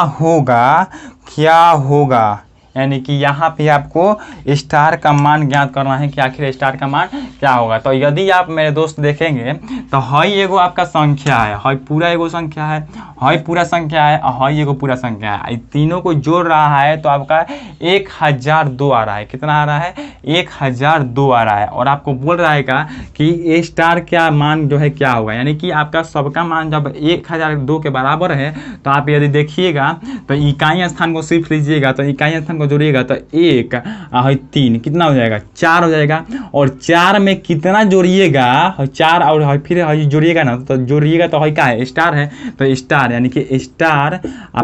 B: होगा, यानी कि यहाँ पे आपको स्टार का मान ज्ञात करना है कि आखिर स्टार का मान क्या होगा। तो यदि आप मेरे दोस्त देखेंगे तो हई एगो आपका संख्या है, हई पूरा एगो संख्या है, हई पूरा संख्या है और हई एगो पूरा संख्या है, तीनों को जोड़ रहा है तो आपका 1002 आ रहा है। कितना आ रहा है, 1002 आ रहा है। और आपको बोल रहा है कि स्टार का मान जो है क्या होगा, यानी कि आपका सबका मान जब 1002 के बराबर है तो आप यदि देखिएगा तो इकाई स्थान को सिर्फ लीजिएगा तो इकाई स्थान को जोड़िएगा तो 1 और 3 कितना हो जाएगा 4 हो जाएगा। और 4 में कितना जोड़िएगा 4 और फिर जोड़िएगा ना तो जोड़िएगा तो क्या है स्टार है, तो स्टार यानी कि स्टार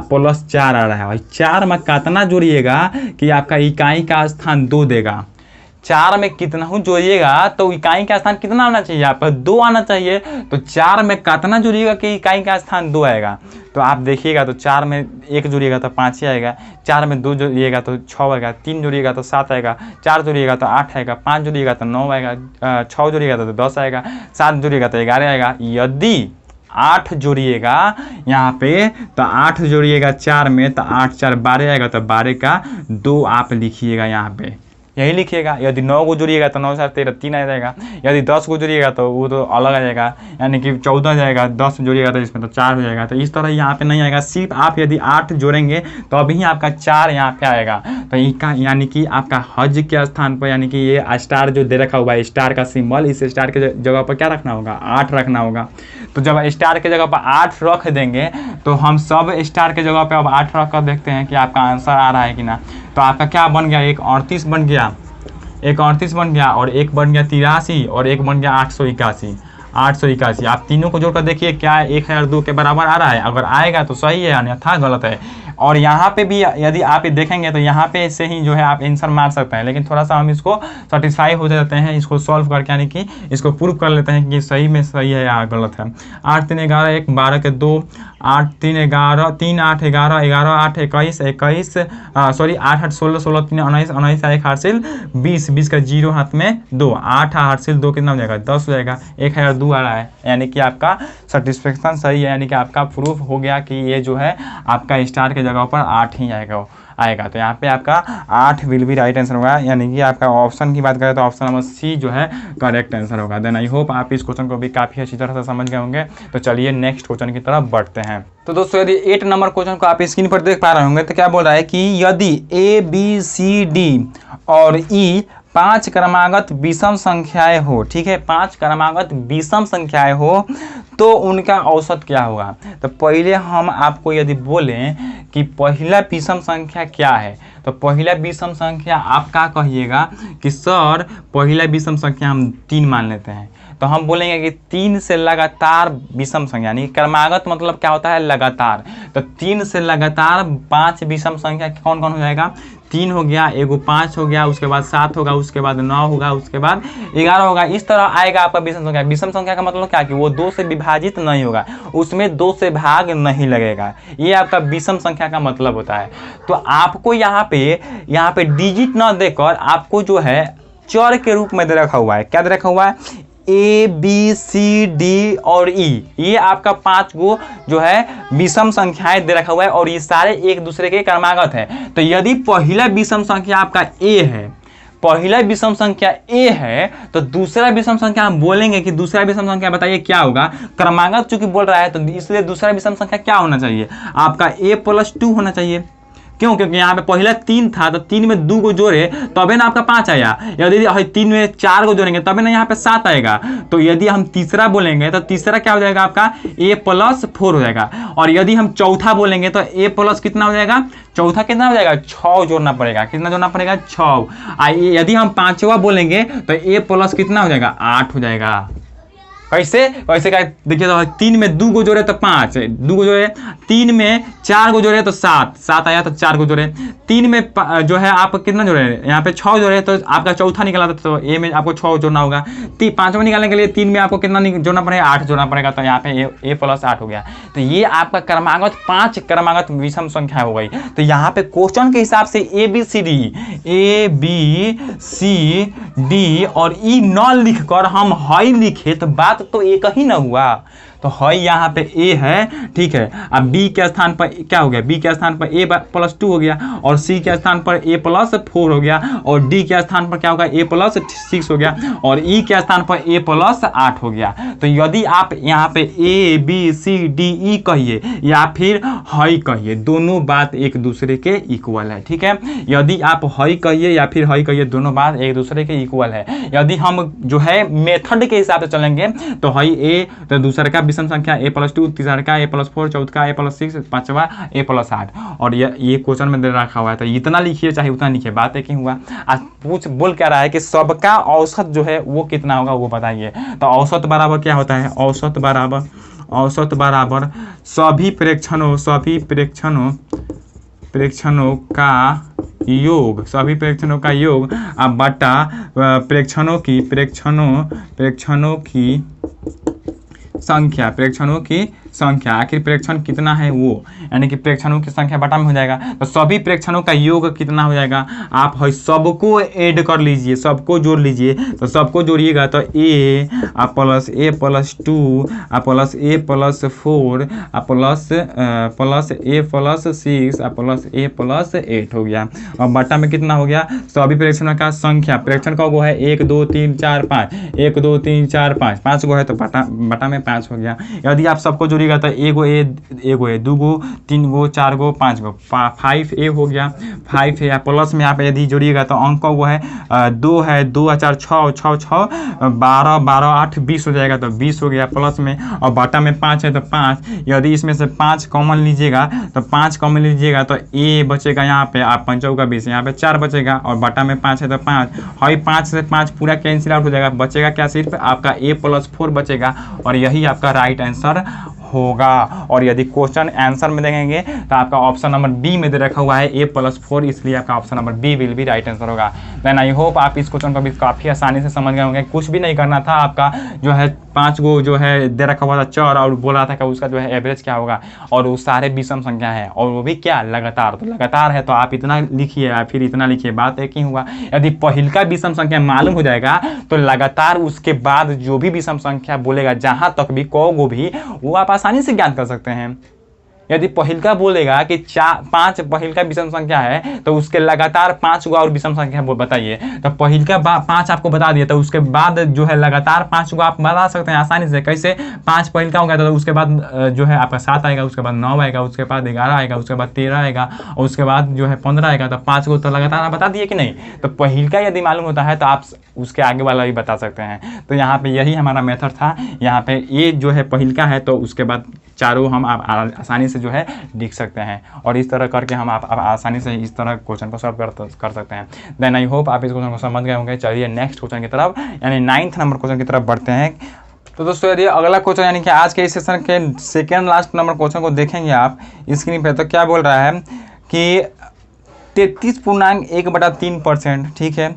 B: प्लस 4 आ रहा है। 4 में कितना जोड़िएगा कि आपका इकाई का स्थान 2 देगा। 4 में कितना हो जोड़िएगा तो इकाई का स्थान कितना आना चाहिए आपका 2 आना चाहिए। तो 4 में कितना जोड़िएगा कि इकाई का स्थान 2 आएगा। तो आप देखिएगा तो 4 में 1 जोड़िएगा तो 5 ही आएगा, 4 में 2 जोड़िएगा तो 6 आएगा, 3 जोड़िएगा तो 7 आएगा, 4 जोड़िएगा तो 8 आएगा, 5 जोड़िएगा तो 9 आएगा, 6 जोड़िएगा तो 10 आएगा, 7 जोड़िएगा तो 11 आएगा। यदि 8 जोड़िएगा यहाँ पे तो 8 जोड़िएगा 4 में तो 8 4 12 आएगा, तो 12 का 2 आप लिखिएगा यहाँ पे, यही लिखिएगा। यदि 9 को जोड़िएगा तो 9 4 13 3 आ जाएगा। यदि 10 को जोड़िएगा तो वो तो अलग आ जाएगा, यानी कि 14 जाएगा। 10 जोड़िएगा तो इसमें तो 4 हो जाएगा। तो इस तरह यहाँ पे नहीं आएगा, सिर्फ आप यदि 8 जोड़ेंगे तो अभी आपका 4 यहाँ पे आएगा। तो इसका यानी कि आपका हज के स्थान पर यानी कि ये स्टार जो दे रखा हुआ है, स्टार का सिंबल, इस स्टार के जगह पर क्या रखना होगा 8 रखना होगा। तो जब स्टार के जगह पर 8 रख देंगे तो हम सब स्टार के जगह पर अब 8 रख कर देखते हैं कि आपका आंसर आ रहा है कि ना। तो आपका क्या बन गया, एक 38 बन गया, एक 38 बन गया, और एक बन गया 83, और एक बन गया 881। 881 आप तीनों को जोड़कर देखिए क्या 1002 के बराबर आ रहा है। अगर आएगा तो सही है, अन्यथा गलत है। और यहाँ पे भी यदि आप देखेंगे तो यहाँ पे से ही जो है आप आंसर मार सकते हैं, लेकिन थोड़ा सा हम इसको सेटिस्फाई हो जाते हैं, इसको सॉल्व करके यानी कि इसको प्रूव कर लेते हैं कि सही में सही है या गलत है। 8 3 11 1 12 के 2, 8 3 11 3 8 11 11 8 21 21 सॉरी 8 8 16 16 3 19 19 1 हासिल 20 20 का 0 हाथ में 2, 8 हासिल 2 कितना हो जाएगा 10 हो जाएगा। 1002 आ रहा है, यानी कि आपका सेटिस्फेक्शन सही है, यानी कि आपका प्रूफ हो गया कि ये जो है आपका स्टार के जगह पर 8 ही आएगा। तो यहाँ पे आपका 8 विल बी राइट आंसर होगा, यानी कि आपका ऑप्शन की बात करें तो ऑप्शन नंबर सी जो है करेक्ट आंसर होगा। देन आई होप आप इस क्वेश्चन को भी काफ़ी अच्छी तरह से समझ गए होंगे। तो चलिए नेक्स्ट क्वेश्चन की तरफ बढ़ते हैं। तो दोस्तों यदि 8 नंबर क्वेश्चन को आप स्क्रीन पर देख पा रहे होंगे तो क्या बोल रहा है कि यदि ए बी सी डी और ई 5 क्रमागत विषम संख्याएं हो, ठीक है, 5 क्रमागत विषम संख्याएं हो तो उनका औसत क्या होगा। तो पहले हम आपको यदि बोलें कि पहला विषम संख्या क्या है, तो पहला विषम संख्या आप क्या कहिएगा कि सर पहला विषम संख्या हम 3 मान लेते हैं। तो हम बोलेंगे कि 3 से लगातार विषम संख्या, यानी क्रमागत मतलब क्या होता है लगातार। तो 3 से लगातार 5 विषम संख्या कौन कौन हो जाएगा, 3 हो गया, एगो 5 हो गया, उसके बाद 7 होगा, उसके बाद 9 होगा, उसके बाद 11 होगा। इस तरह आएगा आपका विषम संख्या। विषम संख्या का मतलब क्या कि वो 2 से विभाजित नहीं होगा, उसमें 2 से भाग नहीं लगेगा, ये आपका विषम संख्या का मतलब होता है। तो आपको यहाँ पे डिजिट न देकर आपको जो है चर के रूप में दे रखा हुआ है। क्या दे रखा हुआ है, ए बी सी डी और ई, ये आपका 5 गो जो है विषम संख्याएं दे रखा हुआ है, और ये सारे एक दूसरे के क्रमागत है। तो यदि पहला विषम संख्या आपका ए है, पहला विषम संख्या ए है, तो दूसरा विषम संख्या हम बोलेंगे कि दूसरा विषम संख्या बताइए क्या होगा। क्रमागत चूंकि बोल रहा है तो इसलिए दूसरा विषम संख्या क्या होना चाहिए, आपका a + 2 होना चाहिए। क्यों, क्योंकि यहाँ पे पहला 3 था, तो 3 में 2 को जोड़े तबे ना आपका 5 आया। यदि 3 में 4 को जोड़ेंगे तबे ना यहाँ पे 7 आएगा। तो यदि हम तीसरा बोलेंगे तो तीसरा क्या हो जाएगा आपका a + 4 हो जाएगा। और यदि हम चौथा बोलेंगे तो a + कितना हो जाएगा, चौथा कितना हो जाएगा 6 जोड़ना पड़ेगा। कितना जोड़ना पड़ेगा 6। यदि हम 5वां बोलेंगे तो a + कितना हो जाएगा 8 हो जाएगा। कैसे का देखिए, तो 3 में 2 को जोड़े तो 5, 2 को जोड़े, 3 में 4 को जोड़े तो 7 आया, तो 4 को जोड़े, 3 में जो है आप कितना जोड़े, यहाँ पे 6 जोड़े तो आपका चौथा निकला था, तो ए में आपको 6 जोड़ना होगा। 5वां निकालने के लिए 3 में आपको कितना जोड़ना पड़ेगा 8 जोड़ना पड़ेगा। तो यहाँ पे a + 8 हो गया। तो ये आपका क्रमागत 5 क्रमागत विषम संख्या हो गई। तो यहाँ पे क्वेश्चन के हिसाब से ए बी सी डी और ई न लिख कर हम हई लिखे तो बात तो एक ही ना हुआ। तो हई यहाँ पे ए है, ठीक है। अब बी के स्थान पर क्या हो गया, बी के स्थान पर a + 2 हो गया, और सी के स्थान पर a + 4 हो गया, और डी के स्थान पर क्या होगा a + 6 हो गया, और ई के स्थान पर a + 8 हो गया। तो यदि आप यहाँ पे A B C D E कहिए या फिर हई कहिए, दोनों बात एक दूसरे के इक्वल है, ठीक है। यदि आप हई कहिए या फिर हई कहिए, दोनों बात एक दूसरे के इक्वल है। यदि हम जो है मेथड के हिसाब से चलेंगे तो हई ए तो दूसरे का विषम संख्या a+2, तीसरा का a+4, चौथा का a+6, पांचवा a+8। और ये क्वेश्चन में दे रखा हुआ है, तो इतना लिखिए चाहे उतना लिखिए, बात एक ही हुआ। आज बोल क्या रहा है कि सबका औसत जो है वो कितना होगा वो बताइए। तो औसत बराबर क्या होता है, औसत बराबर सभी प्रेक्षणों का योग, सभी प्रेक्षणों का योग अब बटा प्रेक्षणों की संख्या, आखिर प्रेक्षण कितना है वो, यानी कि प्रेक्षणों की संख्या बटा में हो जाएगा। तो सभी प्रेक्षणों का योग कितना हो जाएगा, आप है सबको ऐड कर लीजिए, सबको जोड़ लीजिए। तो सबको जोड़िएगा तो a plus a+2 plus a+4 plus a+6 plus a+8 हो गया। और बटा में कितना हो गया, सभी प्रेक्षणों का संख्या, प्रेक्षण का वो है 1 2 3 4 5, 1 2 3 4 5, 5 गो है तो बटा में 5 हो गया। यदि आप सबको जोड़िएगा तो एगो ए, 2 गो, 3 गो, 4 गो, 5 गो, 5a हो गया, 5a। प्लस में आप यदि जोड़िएगा तो अंक वो है 2 है, 2 4 6 6 6 12 12 8 20 हो जाएगा, तो 20 हो गया प्लस में। और बटा में 5 है तो 5, यदि इसमें से 5 कॉमन लीजिएगा तो 5 कॉमन लीजिएगा तो a बचेगा यहाँ पे, आप 5 का 20, यहाँ पे 4 बचेगा। और बटा में 5 है तो 5, और 5 से 5 पूरा कैंसिल आउट हो जाएगा, बचेगा क्या, सिर्फ आपका a+4 बचेगा। और यही आपका राइट आंसर होगा। और यदि क्वेश्चन आंसर में देखेंगे तो आपका ऑप्शन नंबर बी में दे रखा हुआ है a+4, इसलिए आपका option number B will be right answer होगा। देन आई होप आप इस क्वेश्चन को भी काफ़ी आसानी से समझ गए होंगे। कुछ भी नहीं करना था, आपका जो है 5 गो जो है दे रखा हुआ था चर, और बोल रहा था कि उसका जो है एवरेज क्या होगा, और वो सारे विषम संख्या है, और वो भी क्या, लगातार। तो लगातार है तो आप इतना लिखिए या फिर इतना लिखिए, बात एक ही हुआ। यदि पहिल का विषम संख्या मालूम हो जाएगा तो लगातार उसके बाद जो भी विषम संख्या बोलेगा, जहां तक भी को भी, वो आप आसानी से ज्ञात कर सकते हैं। यदि पहिल का बोलेगा कि 5 पहिल का विषम संख्या है तो उसके लगातार 5 गो और विषम संख्या बताइए, तो पहिल का 5 आपको बता दिया, तो उसके बाद जो है लगातार 5 गो आप बता सकते हैं आसानी से। कैसे, 5 पहिल का होगा तो उसके बाद जो है आपका 7 आएगा, उसके बाद 9 आएगा, उसके बाद 11 आएगा, उसके बाद 13 आएगा, और उसके बाद जो है 15 आएगा। तो 5 गो तो लगातार आप बता दिए कि नहीं। तो पहिल का यदि मालूम होता है तो आप उसके आगे वाला भी बता सकते हैं। तो यहाँ पे यही हमारा मेथड था। यहाँ पे ये जो है पहिल का है तो उसके बाद चारों हम आप आसानी से जो है लिख सकते हैं, और इस तरह करके हम आप आसानी से इस तरह क्वेश्चन को सॉल्व कर सकते हैं। देन आई होप आप इस क्वेश्चन को समझ गए होंगे। चलिए नेक्स्ट क्वेश्चन की तरफ, यानी 9th नंबर क्वेश्चन की तरफ बढ़ते हैं। तो दोस्तों यदि अगला क्वेश्चन, यानी कि आज के इस सेशन के सेकेंड लास्ट नंबर क्वेश्चन को देखेंगे आप स्क्रीन पर, तो क्या बोल रहा है कि 33.1/3%, ठीक है,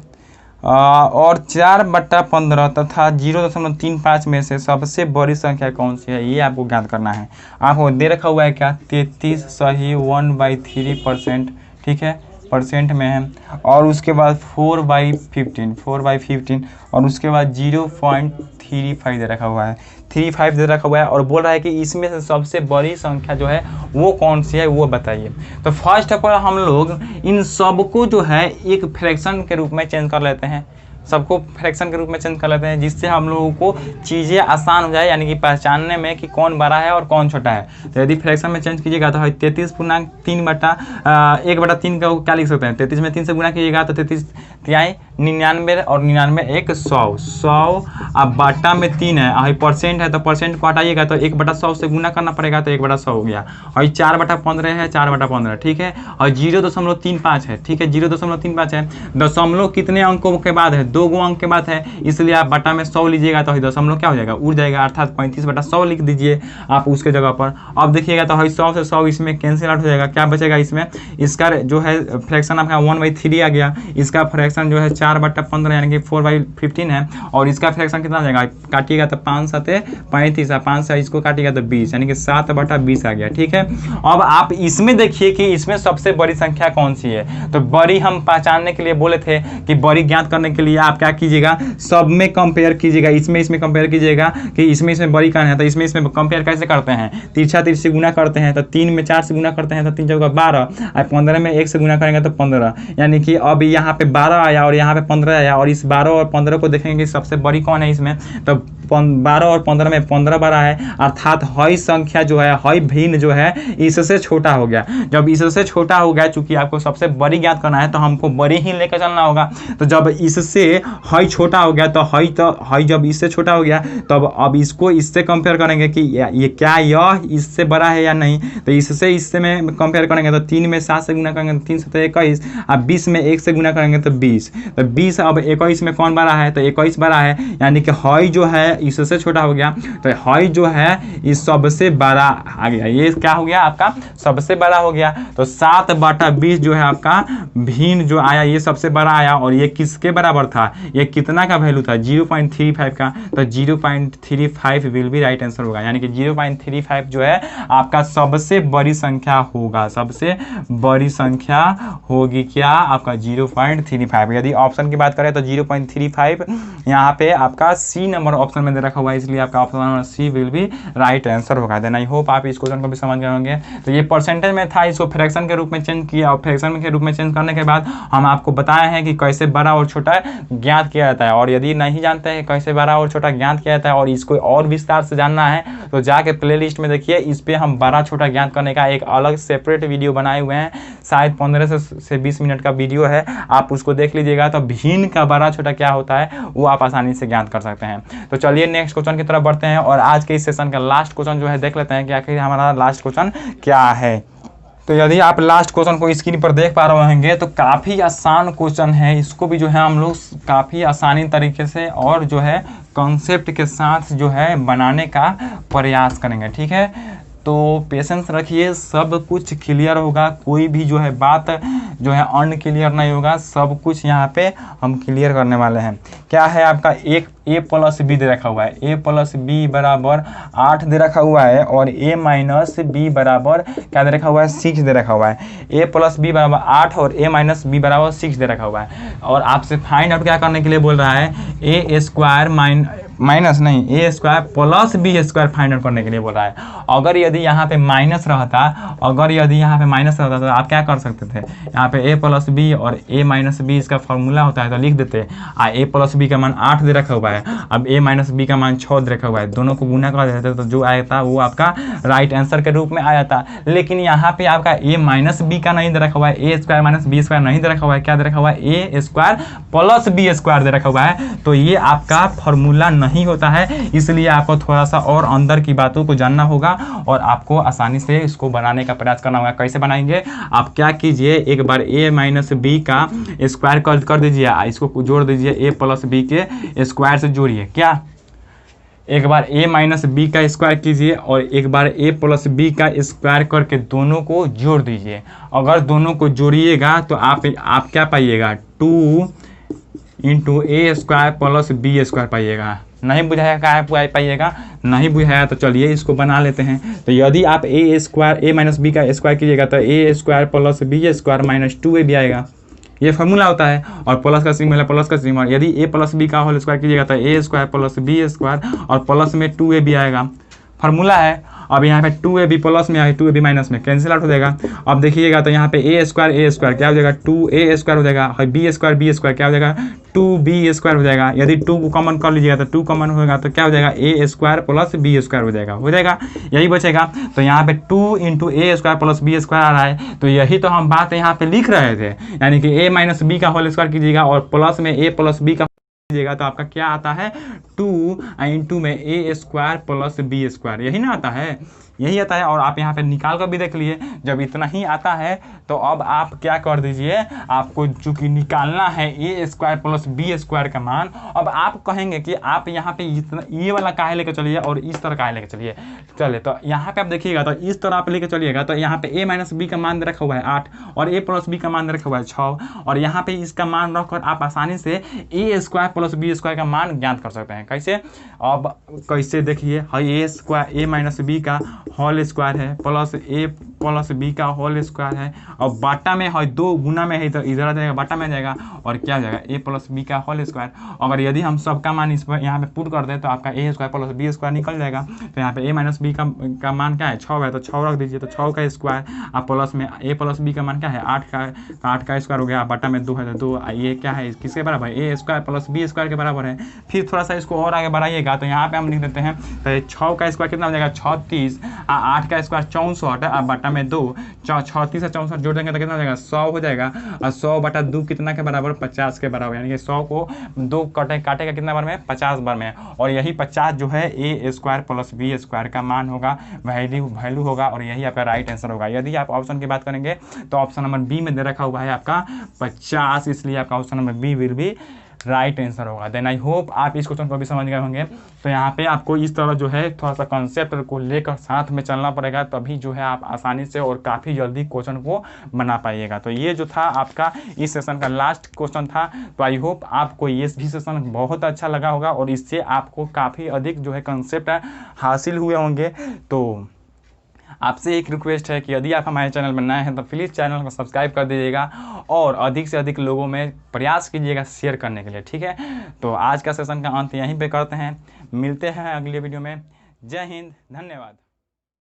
B: और 4/15 तथा 0.35 में से सबसे बड़ी संख्या कौन सी है, ये आपको ज्ञात करना है। आपको दे रखा हुआ है क्या, 33 सही 1/3%, ठीक है, परसेंट में है, और उसके बाद 4/15, और उसके बाद 0.35 दे रखा हुआ है, 35 दे रखा हुआ है, और बोल रहा है कि इसमें से सबसे बड़ी संख्या जो है वो कौन सी है वो बताइए। तो फर्स्ट ऑफ ऑल हम लोग इन सबको जो है एक फ्रैक्शन के रूप में चेंज कर लेते हैं, सबको फ्रैक्शन के रूप में चेंज कर लेते हैं, जिससे हम लोगों को चीज़ें आसान हो जाए, यानी कि पहचानने में कि कौन बड़ा है और कौन छोटा है। तो यदि फ्रैक्शन में चेंज कीजिएगा तो 33.3/1/3 का क्या लिख सकते हैं, 33 में 3 से गुना कीजिएगा तो 33 तिहाई 99, और 99 1 100 अब बटा में 3 है, और परसेंट है तो परसेंट को हटाइएगा तो 1/100 से गुना करना पड़ेगा, तो 1/100 हो गया। और 4/15 है, 4/15, ठीक है, और 0.35 है, ठीक है, 0.35 है। दशमलव कितने अंकों के बाद है, 2 अंक के बाद है, इसलिए आप बटा में 100 लीजिएगा तो दशमलव क्या हो जाएगा, उड़ जाएगा, अर्थात 35/100 लिख दीजिए आप उसके जगह पर। अब देखिएगा तो 100 से 100 इसमें कैंसिल आउट हो जाएगा, क्या बचेगा इसमें, इसका जो है फ्रैक्शन आपका 1/3 आ गया, इसका फ्रैक्शन जो है 4/15 यानी कि 4/15 है, और इसका फ्रैक्शन कितना आ जाएगा, काटिएगा तो 5 7 35, 5 से इसको काटिएगा तो 20, यानी कि 7/20 आ गया, ठीक है। अब आप इसमें देखिए कि इसमें सबसे बड़ी संख्या कौन सी है। तो बड़ी हम पहचानने के लिए बोले थे कि बड़ी ज्ञात करने के लिए आप क्या कीजिएगा, सब में कंपेयर कीजिएगा, इसमें कंपेयर कीजिएगा कि इसमें बड़ी कौन है, तो इसमें कंपेयर कैसे करते हैं, तिरछा से गुना करते हैं, तो 3 में 4 से गुना करते हैं तो 3 चौका 12, और 15 में 1 से गुना करेंगे तो 15, यानी कि अब यहाँ पे 12 आया और यहाँ पे 15 आया, और इस 12 और 15 को देखेंगे कि सबसे बड़ी कौन है इसमें, तो 12 और 15 में 15 बड़ा है, अर्थात हई संख्या जो है, हई भिन्न जो है इससे छोटा हो गया। जब इससे छोटा हो गया, चूंकि आपको सबसे बड़ी ज्ञात करना है तो हमको बड़ी ही लेकर चलना होगा। तो जब इससे हई छोटा हो गया तो हई जब इससे छोटा हो गया तब अब इसको इससे कंपेयर करेंगे कि ये क्या यह इससे बड़ा है या नहीं। तो इससे में कंपेयर करेंगे तो 3 में 7 से गुना करेंगे तो 3 से 21, अब 20 में 1 से गुना करेंगे तो 20। तो 20 अब 21 में कौन बड़ा है, तो 21 बड़ा है, यानी कि हई जो है इससे छोटा हो गया। तो हई जो है इस सबसे बड़ा आ गया, ये क्या हो गया आपका सबसे बड़ा हो गया। तो 7/20 जो है आपका भिन्न जो आया ये सबसे बड़ा आया, और ये किसके बराबर था, ये कितना का वैल्यू था 0.35 का। तो 0.35 विल बी राइट आंसर होगा, यानी कि 0.35 जो है आपका सबसे बड़ी संख्या होगा, सबसे बड़ी संख्या होगी क्या आपका 0.35। यदि ऑप्शन की बात करें तो 0.35 यहाँ पे आपका सी नंबर ऑप्शन में दे रखा हुआ है, इसलिए आपका option number C will be right answer होगा। देन आई होप आप इस क्वेश्चन को भी समझ गए होंगे। तो ये परसेंटेज में था, इसको फ्रैक्शन के रूप में चेंज किया, और फ्रैक्शन के रूप में चेंज करने के बाद हम आपको बताए हैं कि कैसे बड़ा और छोटा ज्ञात किया जाता है। और यदि नहीं जानते हैं कैसे बड़ा और छोटा ज्ञात किया जाता है और इसको और विस्तार से जानना है तो जाके प्लेलिस्ट में देखिए, इस पे हम बड़ा छोटा ज्ञात करने का एक अलग सेपरेट वीडियो बनाए हुए हैं, शायद 15 से 20 मिनट का वीडियो है, आप उसको देख लीजिएगा। तो भिन्न का बड़ा छोटा क्या होता है वो आप आसानी से ज्ञात कर सकते हैं। तो चलिए नेक्स्ट क्वेश्चन की तरफ बढ़ते हैं, और आज के इस सेशन का लास्ट क्वेश्चन जो है देख लेते हैं कि आखिर हमारा लास्ट क्वेश्चन क्या है। तो यदि आप लास्ट क्वेश्चन को स्क्रीन पर देख पा रहे होंगे तो काफ़ी आसान क्वेश्चन है, इसको भी जो है हम लोग काफ़ी आसानी तरीके से और जो है कॉन्सेप्ट के साथ जो है बनाने का प्रयास करेंगे, ठीक है। तो पेशेंस रखिए, सब कुछ क्लियर होगा, कोई भी जो है बात जो है अनक्लियर नहीं होगा, सब कुछ यहाँ पे हम क्लियर करने वाले हैं। क्या है आपका एक a प्लस बी दे रखा हुआ है, a प्लस बी बराबर 8 दे रखा हुआ है, और a माइनस बी बराबर क्या दे रखा हुआ है 6 दे रखा हुआ है। a प्लस बी बराबर 8 और a माइनस बी बराबर 6 दे रखा हुआ है, और आपसे फाइंड आउट क्या करने के लिए बोल रहा है, a स्क्वायर माइनस नहीं a square plus B square find out करने के लिए बोल रहा है। अगर यदि यहाँ पे माइनस रहता, अगर यदि यहाँ पे माइनस रहता तो आप क्या कर सकते थे, यहाँ पे a प्लस बी और a माइनस बी इसका फॉर्मूला होता है तो लिख देते, a प्लस बी का मान 8 दे रखा हुआ है, अब a माइनस बी का मान 6 दे रखा हुआ है, दोनों को गुना कर देते तो जो आया था वो आपका राइट आंसर के रूप में आया था। लेकिन यहाँ पे आपका a माइनस बी का नहीं दे रखा हुआ है, a square minus B square नहीं दे रखा हुआ है, क्या दे रखा हुआ है a square plus B square दे रखा हुआ है। तो ये आपका फॉर्मूला नहीं होता है, इसलिए आपको थोड़ा सा और अंदर की बातों को जानना होगा और आपको आसानी से इसको बनाने का प्रयास करना होगा। कैसे बनाएंगे, आप क्या कीजिए, एक बार a माइनस बी का स्क्वायर कर दीजिए, इसको जोड़ दीजिए a प्लस बी के स्क्वायर से जोड़िए, क्या एक बार a माइनस बी का स्क्वायर कीजिए और एक बार a प्लस बी का स्क्वायर करके दोनों को जोड़ दीजिए। अगर दोनों को जोड़िएगा तो आप क्या पाइएगा 2 into a square plus B square पाइएगा। नहीं बुझाया क्या पाइएगा, नहीं बुझाया तो चलिए इसको बना लेते हैं। तो यदि आप a माइनस बी का स्क्वायर कीजिएगा तो a square plus B square minus 2a भी आएगा, ये फॉर्मूला होता है। और प्लस का सिंबल है प्लस का सिंबल, यदि a प्लस बी का होल स्क्वायर कीजिएगा तो a square plus B square और प्लस में 2a भी आएगा, फॉर्मूला है। अब यहाँ पे 2ab प्लस में है 2ab माइनस में कैंसिल आउट हो जाएगा। अब देखिएगा तो यहाँ पे a स्क्वायर क्या हो जाएगा 2a स्क्वायर हो जाएगा, और b स्क्वायर क्या हो जाएगा 2b स्क्वायर हो जाएगा। यदि 2 को कॉमन कर लीजिएगा तो 2 कॉमन होगा तो क्या हो जाएगा a square plus b square हो जाएगा, यही बचेगा। तो यहाँ पे 2 into a square plus b square आ रहा है, तो यही तो हम बात यहाँ पे लिख रहे थे, यानी कि a माइनस बी का होल स्क्वायर कीजिएगा और प्लस में a प्लस बी का तो आपका क्या आता है 2 इंटू में a square plus B square, यही ना आता है, यही आता है। और आप यहाँ पे निकाल कर भी देख लिए, जब इतना ही आता है तो अब आप क्या कर दीजिए, आपको चूंकि निकालना है a square plus B square का मान। अब आप कहेंगे कि आप यहाँ पे इतना ये वाला काहे लेकर चलिए और इस तरह काहे लेकर चलिए, चले तो यहाँ पे आप देखिएगा तो इस तरह आप लेकर चलिएगा तो यहाँ पे a माइनस बी का मान दे रखा हुआ है 8 और a प्लस बी का मान दे रखा हुआ है 6, और यहाँ पे इसका मान रखकर आप आसानी से a square plus B square का मान ज्ञात कर सकते हैं। कैसे, अब कैसे देखिए, a square a minus B का होल स्क्वायर है प्लस ए प्लस बी का होल स्क्वायर है, और बाटा में है 2 गुना में है, इधर आ जाएगा बाटा में आ जाएगा, और क्या हो जाएगा ए प्लस बी का होल स्क्वायर। अगर यदि हम सबका मान इस पर यहाँ पे पुट कर दें तो आपका ए स्क्वायर प्लस बी स्क्वायर निकल जाएगा। तो यहाँ पे ए माइनस बी का मान क्या है 6 है, तो 6 रख दीजिए, तो 6 का स्क्वायर, आप प्लस में ए प्लस बी का मान क्या है 8 का स्क्वायर हो गया, बाटा में 2 है तो 2, ये क्या है किसके बराबर है ए स्क्वायर प्लस बी स्क्वायर के बराबर है। फिर थोड़ा सा इसको और आगे बढ़ाइएगा तो यहाँ पे हम लिख देते हैं तो 6 का स्क्वायर कितना हो जाएगा 36, 8 का स्क्वायर 64, और बाटा में 2, 36 से 64 जोड़ देंगे तो कितना हो जाएगा 100 हो जाएगा, और 100 बटा 2 कितना के बराबर 50 के बराबर, यानी कि 100 को 2 काटेगा कितना बार में 50 बार में, और यही 50 जो है ए स्क्वायर प्लस बी स्क्वायर का मान होगा, वैल्यू होगा, और यही आपका राइट आंसर होगा। यदि आप ऑप्शन की बात करेंगे तो ऑप्शन नंबर बी में दे रखा हुआ है आपका 50, इसलिए आपका option number B will be right answer होगा। देन आई होप आप इस क्वेश्चन को भी समझ गए होंगे। तो यहाँ पे आपको इस तरह जो है थोड़ा सा कंसेप्ट को लेकर साथ में चलना पड़ेगा, तभी जो है आप आसानी से और काफ़ी जल्दी क्वेश्चन को बना पाइएगा। तो ये जो था आपका इस सेशन का लास्ट क्वेश्चन था। तो आई होप आपको ये भी सेशन बहुत अच्छा लगा होगा और इससे आपको काफ़ी अधिक जो है कंसेप्ट हासिल हुए होंगे। तो आपसे एक रिक्वेस्ट है कि यदि आप हमारे चैनल पर नए हैं तो प्लीज़ चैनल को सब्सक्राइब कर दीजिएगा और अधिक से अधिक लोगों में प्रयास कीजिएगा शेयर करने के लिए, ठीक है। तो आज का सेशन का अंत यहीं पे करते हैं, मिलते हैं अगले वीडियो में। जय हिंद, धन्यवाद।